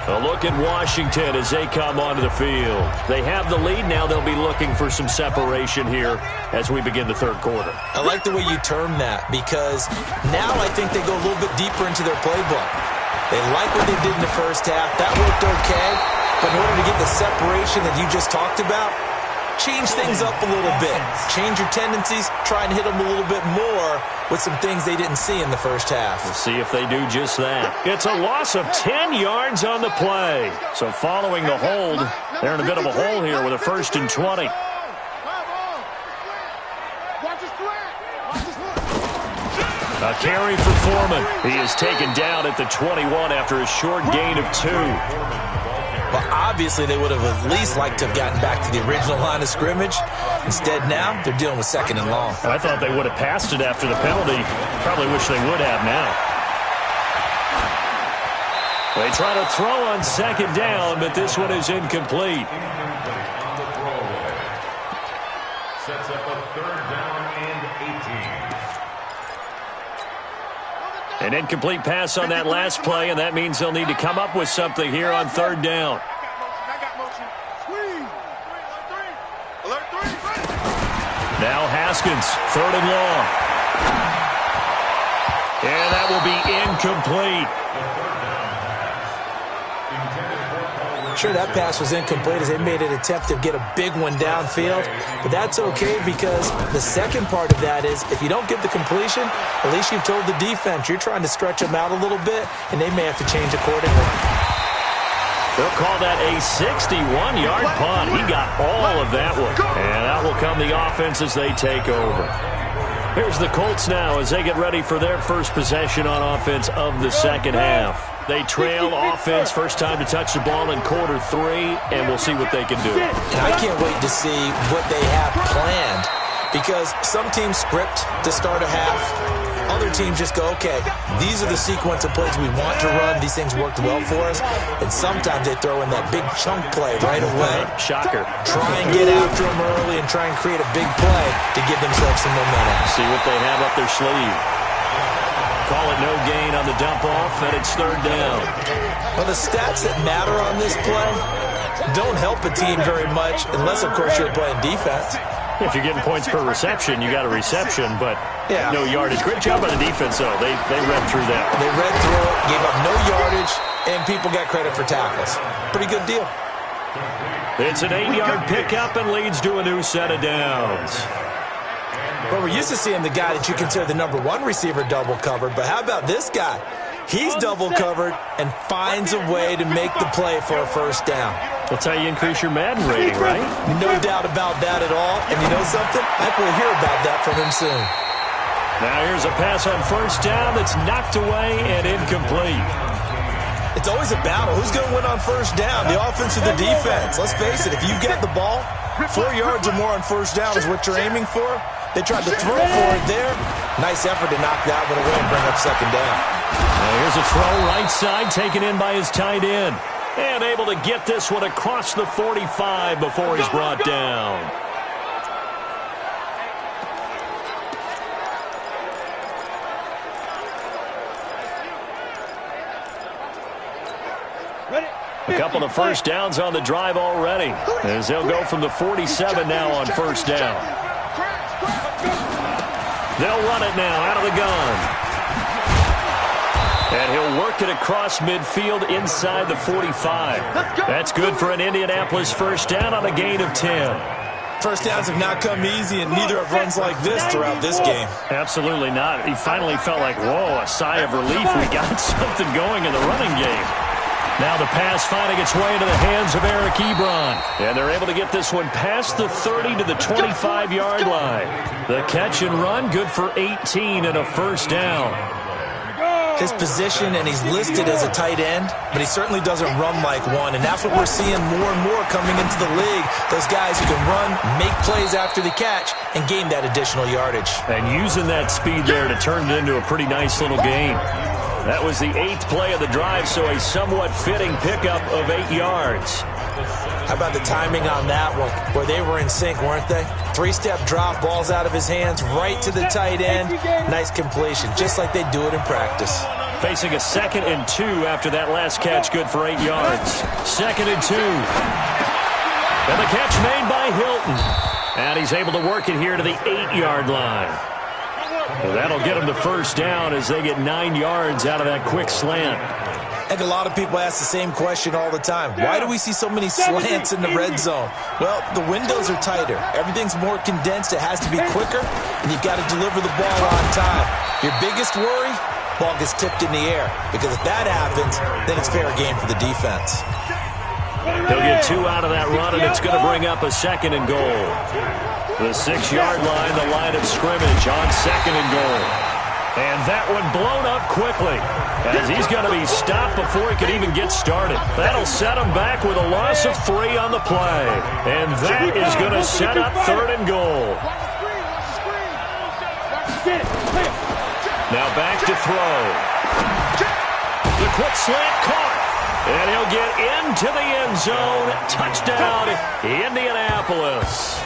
A look at Washington as they come onto the field. They have the lead. Now they'll be looking for some separation here as we begin the 3rd quarter. I like the way you term that, because now I think they go a little bit deeper into their playbook. They like what they did in the 1st half. That worked okay. But in order to get the separation that you just talked about, change things up a little bit. Change your tendencies. Try and hit them a little bit more with some things they didn't see in the 1st half. We'll see if they do just that. It's a loss of 10 yards on the play. So following the hold, they're in a bit of a hole here with a 1st and 20. A carry for Foreman. He is taken down at the 21 after a short gain of 2. Well, obviously, they would have at least liked to have gotten back to the original line of scrimmage. Instead, now, they're dealing with 2nd and long. I thought they would have passed it after the penalty. Probably wish they would have now. They try to throw on 2nd down, but this one is incomplete. Sets up a 3rd down and 18. An incomplete pass on that last play, and that means they'll need to come up with something here on 3rd down. Now Haskins, 3rd and long. And that will be incomplete. Sure, that pass was incomplete as they made an attempt to get a big one downfield, but that's okay because the second part of that is if you don't get the completion, at least you've told the defense you're trying to stretch them out a little bit, and they may have to change accordingly. They'll call that a 61-yard punt. He got all of that one, and out will come the offense as they take over. Here's the Colts now as they get ready for their first possession on offense of the 2nd half. They trail offense, first time to touch the ball in quarter 3, and we'll see what they can do. And I can't wait to see what they have planned because some teams script to start a half. Other teams just go, okay, these are the sequence of plays we want to run. These things worked well for us. And sometimes they throw in that big chunk play right away. Shocker. Try and get after them early and try and create a big play to give themselves some momentum. See what they have up their sleeve. Call it no gain on the dump off, and it's 3rd down. Well, the stats that matter on this play don't help a team very much unless, of course, you're playing defense. If you're getting points per reception, you got a reception, but no yardage. Great job by the defense, though. They read through that. They read through it, gave up no yardage, and people got credit for tackles. Pretty good deal. It's an 8-yard pickup and leads to a new set of downs. Well, we're used to seeing the guy that you consider the number 1 receiver double covered, but how about this guy? He's double covered and finds a way to make the play for a 1st down. That's how you increase your Madden rating, right? No doubt about that at all. And you know something? I think we'll hear about that from him soon. Now here's a pass on 1st down that's knocked away and incomplete. It's always a battle. Who's going to win on 1st down? The offense or the defense? Let's face it, if you get the ball, 4 yards or more on 1st down is what you're aiming for. They tried to throw for it there. Nice effort to knock that one away and bring up 2nd down. Now here's a throw right side taken in by his tight end. And able to get this one across the 45 before he's brought down. A couple of first downs on the drive already, as they'll go from the 47 now on first down. They'll run it now out of the gun. And he'll work it across midfield inside the 45. That's good for an Indianapolis first down on a gain of 10. First downs have not come easy, and neither have runs like this throughout this game. Absolutely not. He finally felt like, whoa, a sigh of relief. We got something going in the running game. Now the pass finding its way into the hands of Eric Ebron. And they're able to get this one past the 30 to the 25-yard line. The catch and run, good for 18 and a first down. His position, and he's listed as a tight end, but he certainly doesn't run like one, and that's what we're seeing more and more coming into the league. Those guys who can run, make plays after the catch, and gain that additional yardage. And using that speed there to turn it into a pretty nice little gain. That was the 8th play of the drive, so a somewhat fitting pickup of 8 yards. How about the timing on that one, where they were in sync, weren't they? 3-step drop, balls out of his hands, right to the tight end. Nice completion, just like they do it in practice. Facing a 2nd and 2 after that last catch, good for 8 yards. 2nd and 2. And the catch made by Hilton. And he's able to work it here to the 8-yard line. Well, that'll get them the first down as they get 9 yards out of that quick slant. And a lot of people ask the same question all the time. Why do we see so many slants in the red zone? Well, the windows are tighter. Everything's more condensed. It has to be quicker, and you've got to deliver the ball on time. Your biggest worry? Ball gets tipped in the air. Because if that happens, then it's fair game for the defense. He'll get 2 out of that run, and it's going to bring up a 2nd and goal. The 6-yard line, the line of scrimmage on 2nd and goal. And that one blown up quickly, as he's going to be stopped before he can even get started. That'll set him back with a loss of 3 on the play. And that is going to set up 3rd and goal. Now back to throw. The quick slant caught. And he'll get into the end zone. Touchdown, Indianapolis.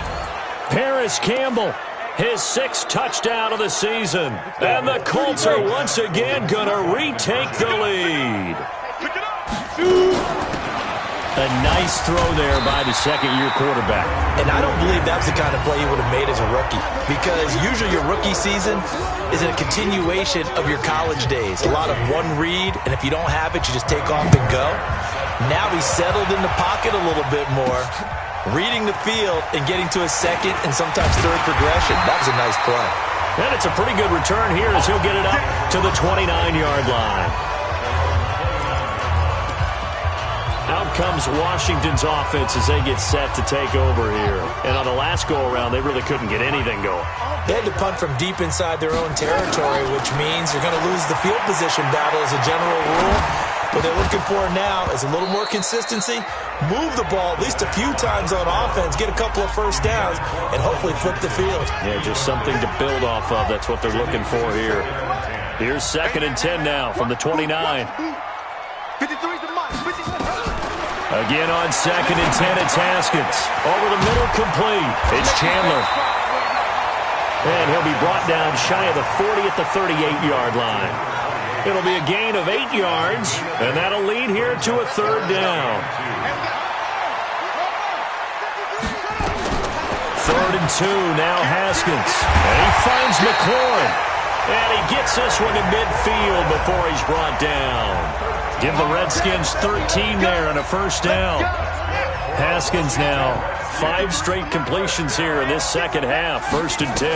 Paris Campbell, his 6th touchdown of the season. And the Colts are once again going to retake the lead. A nice throw there by the 2nd-year quarterback. And I don't believe that was the kind of play he would have made as a rookie. Because usually your rookie season is a continuation of your college days. A lot of one read, and if you don't have it, you just take off and go. Now he's settled in the pocket a little bit more, reading the field and getting to a 2nd and sometimes 3rd progression. That was a nice play. And it's a pretty good return here as he'll get it up to the 29-yard line. Out comes Washington's offense as they get set to take over here. And on the last go-around, they really couldn't get anything going. They had to punt from deep inside their own territory, which means you're going to lose the field position battle as a general rule. What they're looking for now is a little more consistency, move the ball at least a few times on offense, get a couple of first downs, and hopefully flip the field. Yeah, just something to build off of. That's what they're looking for here. Here's 2nd and 10 now from the 29. Again on 2nd and 10, it's Haskins. Over the middle, complete. It's Chandler. And he'll be brought down shy of the 40 at the 38-yard line. It'll be a gain of 8 yards, and that'll lead here to a 3rd down. 3rd and 2, now Haskins. And he finds McLaurin. And he gets this one to midfield before he's brought down. Give the Redskins 13 there and a first down. Haskins now 5 straight completions here in this 2nd half. 1st and 10.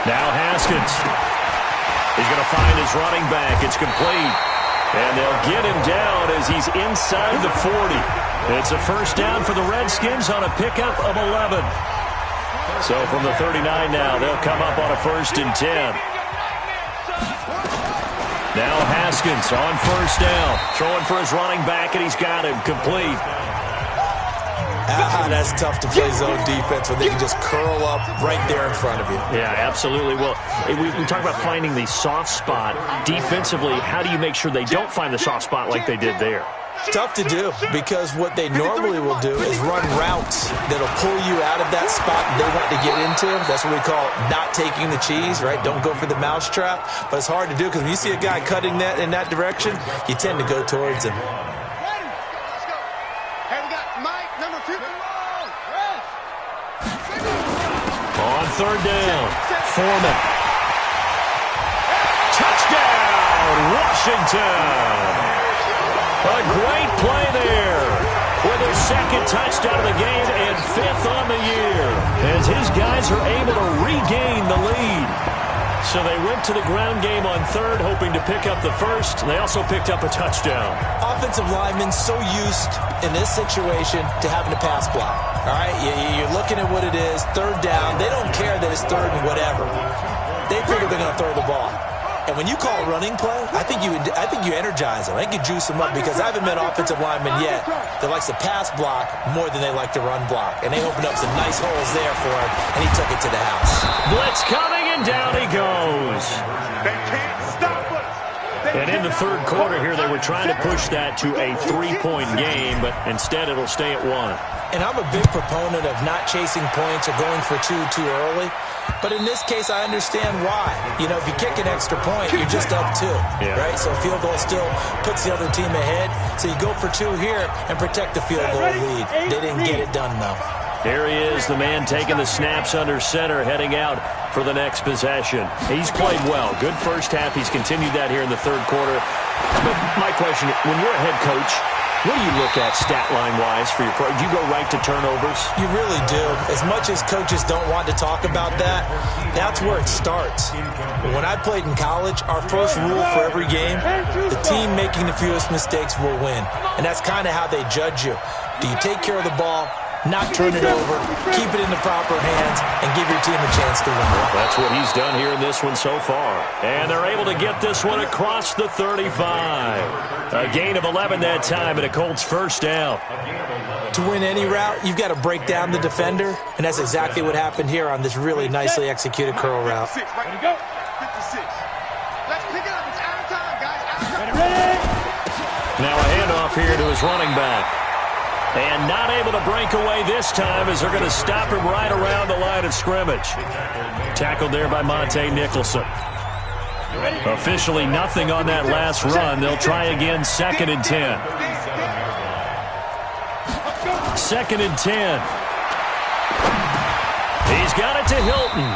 Now Haskins. He's going to find his running back. It's complete. And they'll get him down as he's inside the 40. It's a first down for the Redskins on a pickup of 11. So from the 39 now, they'll come up on a 1st and 10. Now Haskins on first down. Throwing for his running back, and he's got him complete. That's tough to play zone defense when they can just curl up right there in front of you. Yeah, absolutely. Well, we talk about finding the soft spot. Defensively, how do you make sure they don't find the soft spot like they did there? Tough to do, because what they normally will do is run routes that'll pull you out of that spot they want to get into. That's what we call not taking the cheese, right? Don't go for the mousetrap. But it's hard to do, because when you see a guy cutting that in that direction, you tend to go towards him. On third down, Foreman. Touchdown, Washington. A great play there with his second touchdown of the game and 5th on the year, as his guys are able to regain the lead. So they went to the ground game on third, hoping to pick up the first. They also picked up a touchdown. Offensive linemen so used in this situation to having to pass block. All right, you're looking at what it is, third down. They don't care that it's third and whatever. They figure they're going to throw the ball. And when you call a running play, I think you energize them. I think you juice them up, because I haven't met an offensive lineman yet that likes to pass block more than they like to run block. And they opened up some nice holes there for him, and he took it to the house. Blitz coming, and down he goes. They can't stop us. And in the third quarter here, they were trying to push that to a 3-point game, but instead it'll stay at 1. And I'm a big proponent of not chasing points or going for two too early. But in this case, I understand why. You know, if you kick an extra point, you're just up 2, right? So a field goal still puts the other team ahead. So you go for 2 here and protect the field goal lead. They didn't get it done, though. Here he is, the man taking the snaps under center, heading out for the next possession. He's played well. Good first half. He's continued that here in the third quarter. But my question, when you're a head coach, what do you look at stat line-wise for your pro? Do you go right to turnovers? You really do. As much as coaches don't want to talk about that, that's where it starts. When I played in college, our first rule for every game, the team making the fewest mistakes will win. And that's kind of how they judge you. Do you take care of the ball, not turn it over, keep it in the proper hands, and give your team a chance to win? That's what he's done here in this one so far. And they're able to get this one across the 35. A gain of 11 that time, and a Colts first down. To win any route, you've got to break down the defender, and that's exactly what happened here on this really nicely executed curl route. Ready to go. 56. Let's pick it up. It's out of time, guys. Ready. Now a handoff here to his running back. And not able to break away this time, as they're going to stop him right around the line of scrimmage. Tackled there by Monte Nicholson. Officially nothing on that last run. They'll try again, 2nd and 10. 2nd and 10. He's got it to Hilton.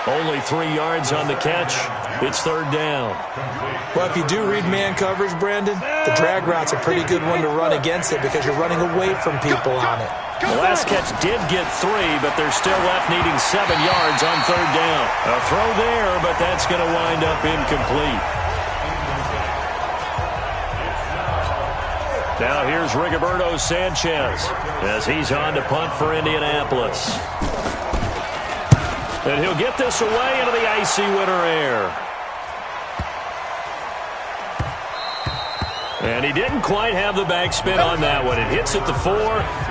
Only 3 yards on the catch. It's third down. Well, if you do read man coverage, Brandon, the drag route's a pretty good one to run against it, because you're running away from people on it. The last catch did get 3, but they're still left needing 7 yards on third down. A throw there, but that's going to wind up incomplete. Now here's Rigoberto Sanchez as he's on to punt for Indianapolis. And he'll get this away into the icy winter air. And he didn't quite have the backspin on that one. It hits at the 4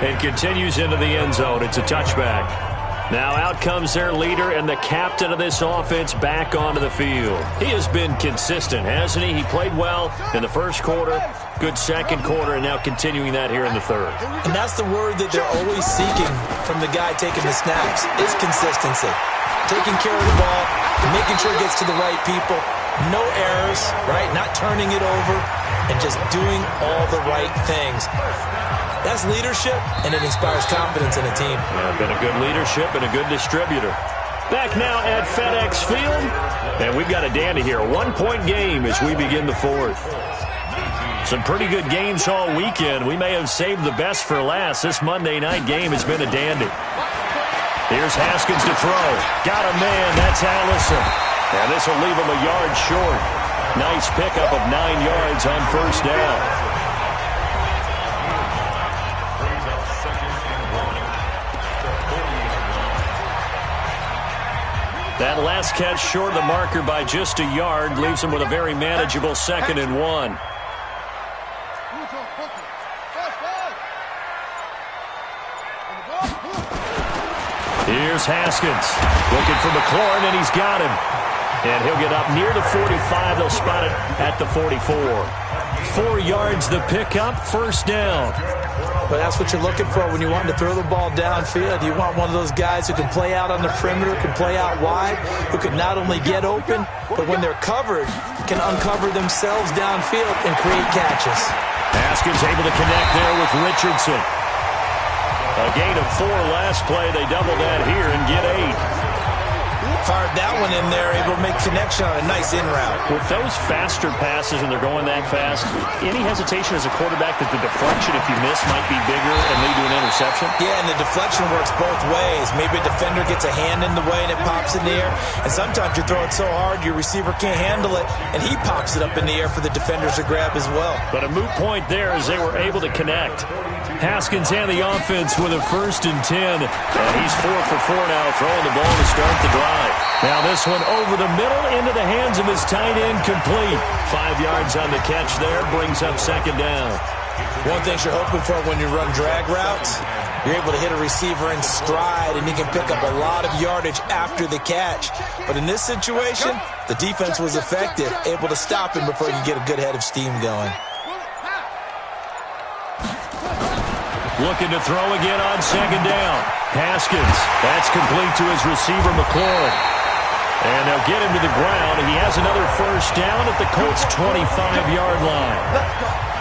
and continues into the end zone. It's a touchback. Now out comes their leader and the captain of this offense back onto the field. He has been consistent, hasn't he? He played well in the first quarter, good second quarter, and now continuing that here in the third. And that's the word that they're always seeking from the guy taking the snaps, is consistency. Taking care of the ball, making sure it gets to the right people, no errors, right? Not turning it over, and just doing all the right things. That's leadership, and it inspires confidence in a team. Yeah, been a good leadership and a good distributor. Back now at FedEx Field, and we've got a dandy here. A 1-point game as we begin the fourth. Some pretty good games all weekend. We may have saved the best for last. This Monday night game has been a dandy. Here's Haskins to throw. Got a man. That's Allison. And this will leave him a yard short. Nice pickup of 9 yards on first down. That last catch short of the marker by just a yard leaves him with a very manageable 2nd and 1. Here's Haskins looking for McLaurin, and he's got him. And he'll get up near the 45. They'll spot it at the 44. 4 yards the pickup, first down. But that's what you're looking for when you want to throw the ball downfield. You want one of those guys who can play out on the perimeter, can play out wide, who can not only get open, but when they're covered, can uncover themselves downfield and create catches. Haskins able to connect there with Richardson. A gain of 4 last play. They double that here and get 8. Fired that one in there, able to make connection on a nice in route. With those faster passes and they're going that fast, any hesitation as a quarterback that the deflection, if you miss, might be bigger and lead to an interception? Yeah, and the deflection works both ways. Maybe a defender gets a hand in the way and it pops in the air. And sometimes you throw it so hard your receiver can't handle it, and he pops it up in the air for the defenders to grab as well. But a moot point there as they were able to connect. Haskins and the offense with a 1st and 10. And he's 4 for 4 now, throwing the ball to start the drive. Now this one over the middle into the hands of his tight end, complete. 5 yards on the catch there, brings up 2nd down. One thing you're hoping for when you run drag routes, you're able to hit a receiver in stride, and he can pick up a lot of yardage after the catch. But in this situation, the defense was effective, able to stop him before you get a good head of steam going. Looking to throw again on 2nd down. Haskins, that's complete to his receiver, McLaurin. And they'll get him to the ground. He has another 1st down at the Colts' 25-yard line.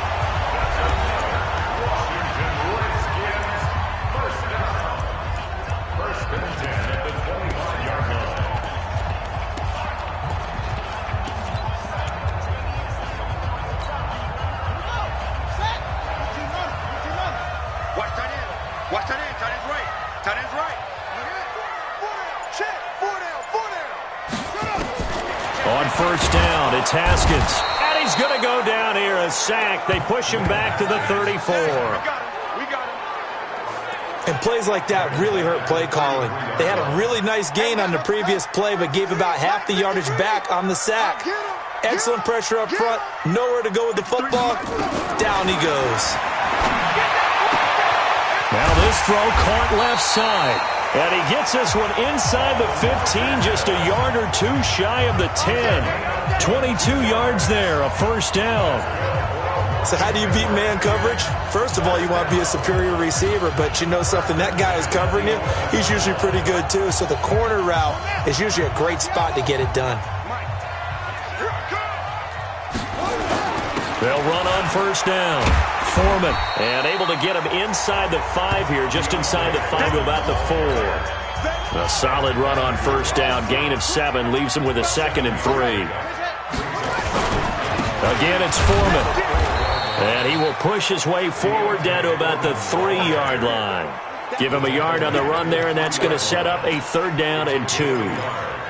On 1st down, it's Haskins. And he's going to go down here, a sack. They push him back to the 34. We got him. And plays like that really hurt play calling. They had a really nice gain on the previous play, but gave about half the yardage back on the sack. Excellent pressure up front. Nowhere to go with the football. Down he goes. Now this throw caught left side. And he gets this one inside the 15, just a yard or 2 shy of the 10. 22 yards there, a 1st down. So how do you beat man coverage? First of all, you want to be a superior receiver, but you know something, that guy is covering you, he's usually pretty good too. So the corner route is usually a great spot to get it done. They'll run on 1st down. Foreman, and able to get him inside the 5 here, just inside the 5 to about the 4. A solid run on 1st down, gain of 7, leaves him with a 2nd and 3. Again, it's Foreman, and he will push his way forward down to about the 3-yard line. Give him a yard on the run there, and that's going to set up a 3rd down and 2.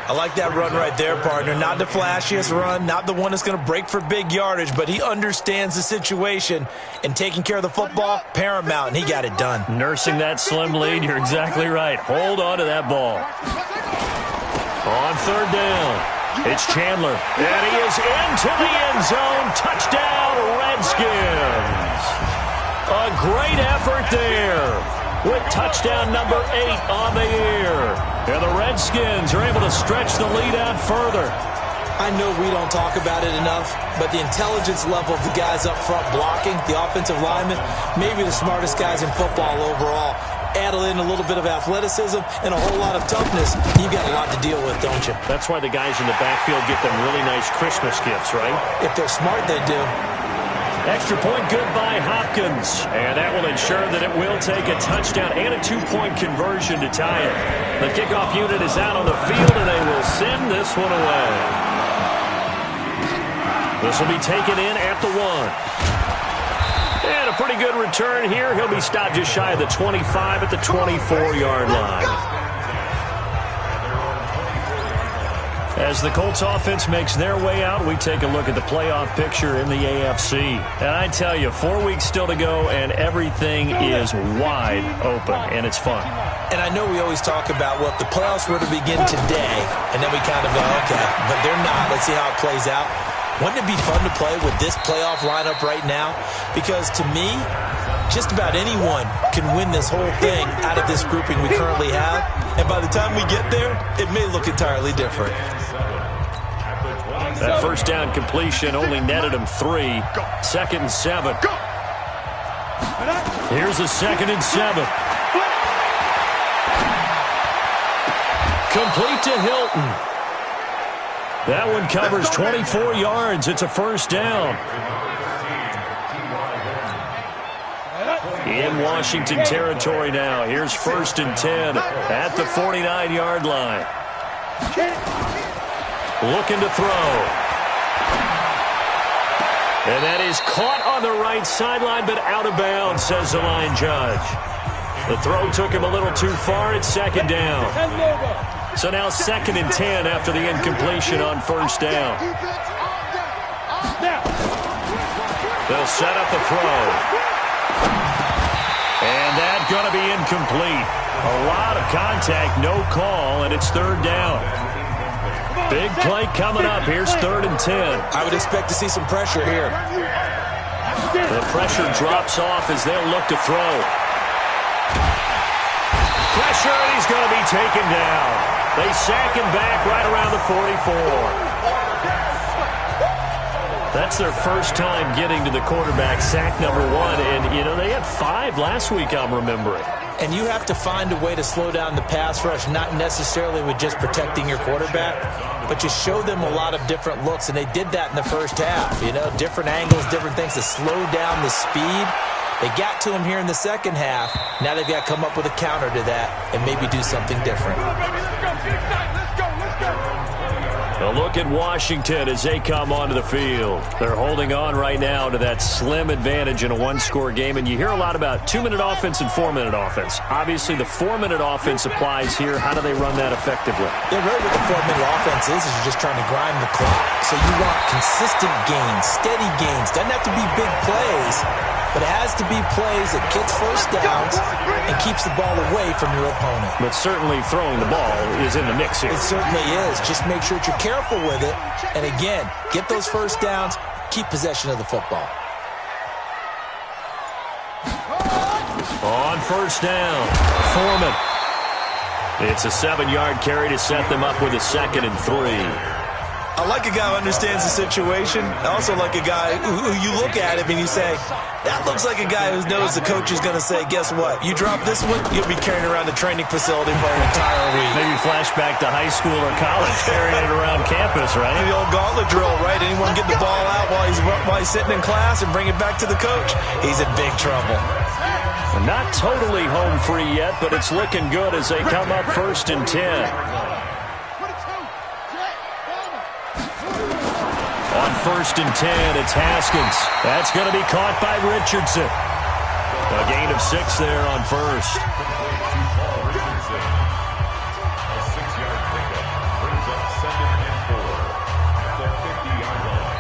I like that run right there, partner. Not the flashiest run, not the one that's going to break for big yardage, but he understands the situation, and taking care of the football, paramount, and he got it done. Nursing that slim lead, you're exactly right. Hold on to that ball. On 3rd down, it's Chandler, and he is into the end zone. Touchdown, Redskins. A great effort there, with touchdown number 8 on the year. And the Redskins are able to stretch the lead out further. I know we don't talk about it enough, but the intelligence level of the guys up front blocking, the offensive linemen, maybe the smartest guys in football overall. Add in a little bit of athleticism and a whole lot of toughness, you've got a lot to deal with, don't you? That's why the guys in the backfield get them really nice Christmas gifts, right? If they're smart, they do. Extra point good by Hopkins. And that will ensure that it will take a touchdown and a 2-point conversion to tie it. The kickoff unit is out on the field, and they will send this one away. This will be taken in at the 1. And a pretty good return here. He'll be stopped just shy of the 25 at the 24-yard line. As the Colts offense makes their way out, we take a look at the playoff picture in the AFC. And I tell you, 4 weeks still to go, and everything is wide open, and it's fun. And I know we always talk about, well, if the playoffs were to begin today, and then we kind of go, okay, but they're not. Let's see how it plays out. Wouldn't it be fun to play with this playoff lineup right now? Because to me, just about anyone can win this whole thing out of this grouping we currently have. And by the time we get there, it may look entirely different. That first down completion only netted him 3. 2nd and 7. Here's a 2nd and 7. Complete to Hilton. That one covers 24 yards. It's a first down. In Washington territory now. Here's 1st and 10 at the 49-yard line. Looking to throw. And that is caught on the right sideline, but out of bounds, says the line judge. The throw took him a little too far. It's 2nd down. So now 2nd and 10 after the incompletion on 1st down. They'll set up the throw. And that's going to be incomplete. A lot of contact, no call, and it's 3rd down. Big play coming up. Here's 3rd and 10. I would expect to see some pressure here. The pressure drops off as they'll look to throw. Pressure, and he's going to be taken down. They sack him back right around the 44. That's their first time getting to the quarterback, sack number 1. And, you know, they had 5 last week, I'm remembering. And you have to find a way to slow down the pass rush, not necessarily with just protecting your quarterback, but just show them a lot of different looks. And they did that in the first half, you know, different angles, different things to slow down the speed. They got to him here in the second half. Now they've got to come up with a counter to that and maybe do something different. A look at Washington as they come onto the field. They're holding on right now to that slim advantage in a one-score game. And you hear a lot about 2-minute offense and 4-minute offense. Obviously, the 4-minute offense applies here. How do they run that effectively? Yeah, really what the 4-minute offense is you're just trying to grind the clock. So you want consistent gains, steady gains. Doesn't have to be big plays, but it has to be plays that gets first downs and keeps the ball away from your opponent. But certainly throwing the ball is in the mix here. It certainly is. Just make sure that you're careful with it. And again, get those first downs, keep possession of the football. On 1st down, Foreman. It's a 7-yard carry to set them up with a 2nd and 3. I like a guy who understands the situation. I also like a guy who you look at him and you say, that looks like a guy who knows the coach is going to say, guess what? You drop this one, you'll be carrying around the training facility for an entire week. Maybe flashback to high school or college, carrying it around campus, right? The old gauntlet drill, right? Anyone get the ball out while he's sitting in class and bring it back to the coach? He's in big trouble. Not totally home free yet, but it's looking good as they come up 1st and 10. On 1st and 10, it's Haskins. That's going to be caught by Richardson. A gain of 6 there on 1st. A 6-yard pickup brings up 2nd and 4 at the 50-yard line.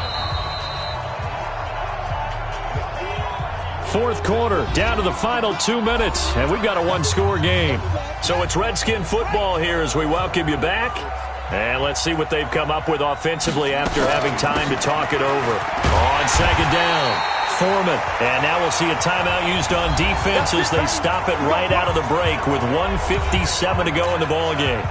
Fourth quarter, down to the final 2 minutes, and we've got a one-score game. So it's Redskin football here as we welcome you back. And let's see what they've come up with offensively after having time to talk it over. On 2nd down, Foreman. And now we'll see a timeout used on defense as they stop it right out of the break with 1:57 to go in the ballgame.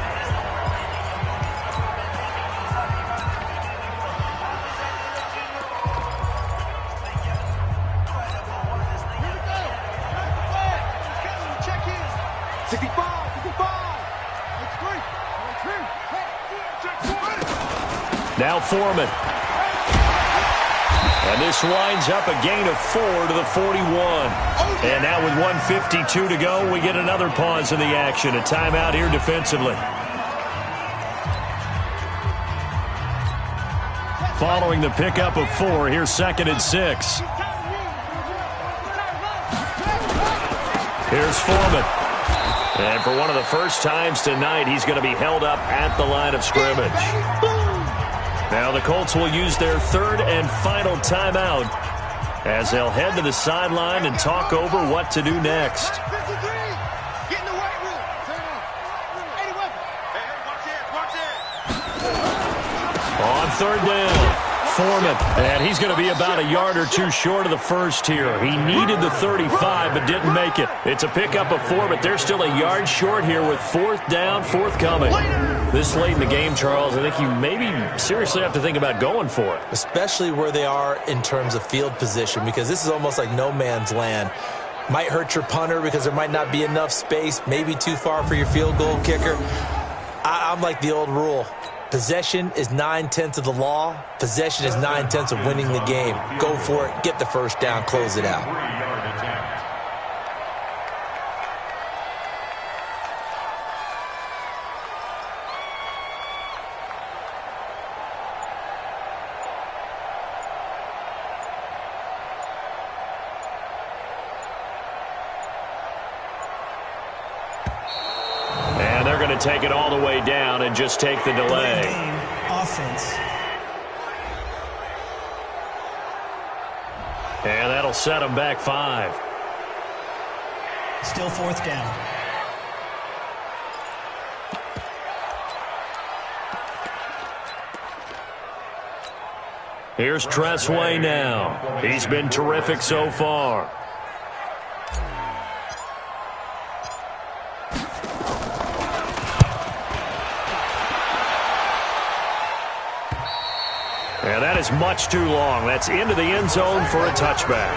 Now Foreman. And this winds up a gain of 4 to the 41. And now with 1:52 to go, we get another pause in the action. A timeout here defensively. Following the pickup of 4, here's 2nd and 6. Here's Foreman. And for one of the first times tonight, he's going to be held up at the line of scrimmage. Now the Colts will use their 3rd and final timeout as they'll head to the sideline and talk over what to do next. On 3rd down, Foreman. And he's going to be about a yard or 2 short of the first here. He needed the 35 but didn't make it. It's a pickup of 4, but they're still a yard short here with 4th down, forthcoming. This late in the game, Charles, I think you maybe seriously have to think about going for it. Especially where they are in terms of field position, because this is almost like no man's land. Might hurt your punter because there might not be enough space, maybe too far for your field goal kicker. I'm like the old rule. Possession is 9/10 of the law. Possession is 9/10 of winning the game. Go for it, get the first down, close it out. And they're going to take it all the way down and just take the delay. Game, offense. And that'll set them back 5. Still 4th down. Here's Tressway now. He's been terrific so far. And that is much too long. That's into the end zone for a touchback.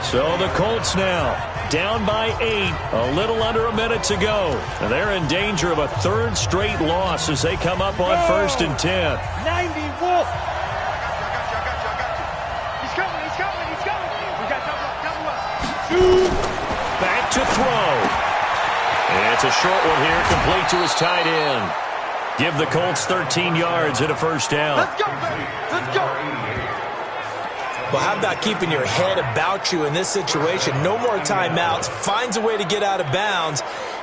So the Colts now down by 8, a little under a minute to go. And they're in danger of a 3rd straight loss as they come up on 1st and 10. 90 Wolf. He's coming. We got double up. Back to throw. And it's a short one here, complete to his tight end. Give the Colts 13 yards and a first down. Let's go, baby. Let's go. Well, how about keeping your head about you in this situation? No more timeouts. Finds a way to get out of bounds.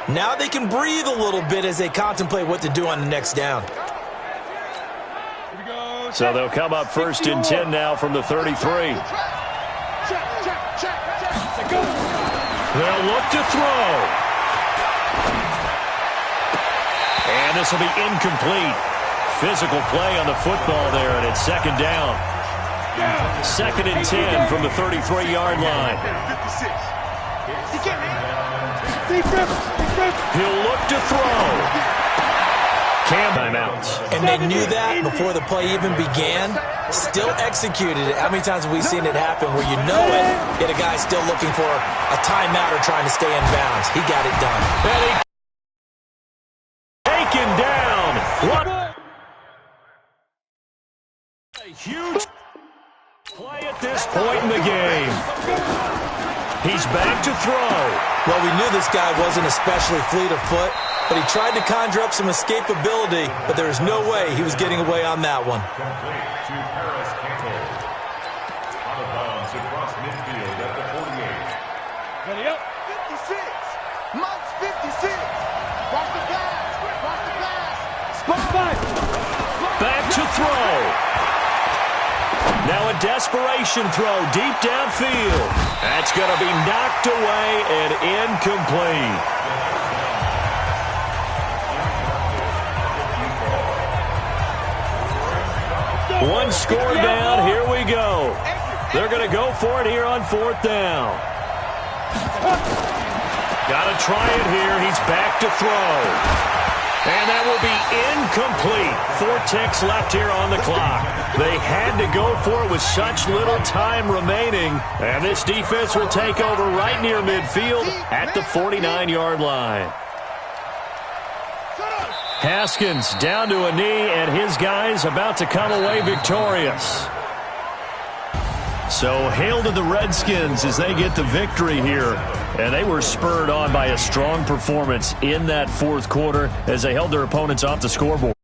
Now they can breathe a little bit as they contemplate what to do on the next down. So they'll come up 1st and 10 now from the 33. They'll look to throw. And this will be incomplete. Physical play on the football there, and it's 2nd down. 2nd and 10 from the 33-yard line. He'll look to throw. Timeouts. And they knew that before the play even began. Still executed it. How many times have we seen it happen where you know it, yet a guy's still looking for a timeout or trying to stay in bounds? He got it done. Taken down. What a huge play at this point in the game. He's back to throw. Well, we knew this guy wasn't especially fleet of foot, but he tried to conjure up some escapability, but there was no way he was getting away on that one. Out of bounds across midfield at the 48. Ready up. 56. Monk's 56. Watch the pass. Watch the pass. Spot 5. Back to throw. Now a desperation throw deep downfield. That's going to be knocked away and incomplete. One score down. Here we go. They're going to go for it here on 4th down. Got to try it here. He's back to throw. And that will be incomplete. 4 ticks left here on the clock. They had to go for it with such little time remaining. And this defense will take over right near midfield at the 49-yard line. Haskins down to a knee, and his guys about to come away victorious. So hail to the Redskins as they get the victory here. And they were spurred on by a strong performance in that 4th quarter as they held their opponents off the scoreboard.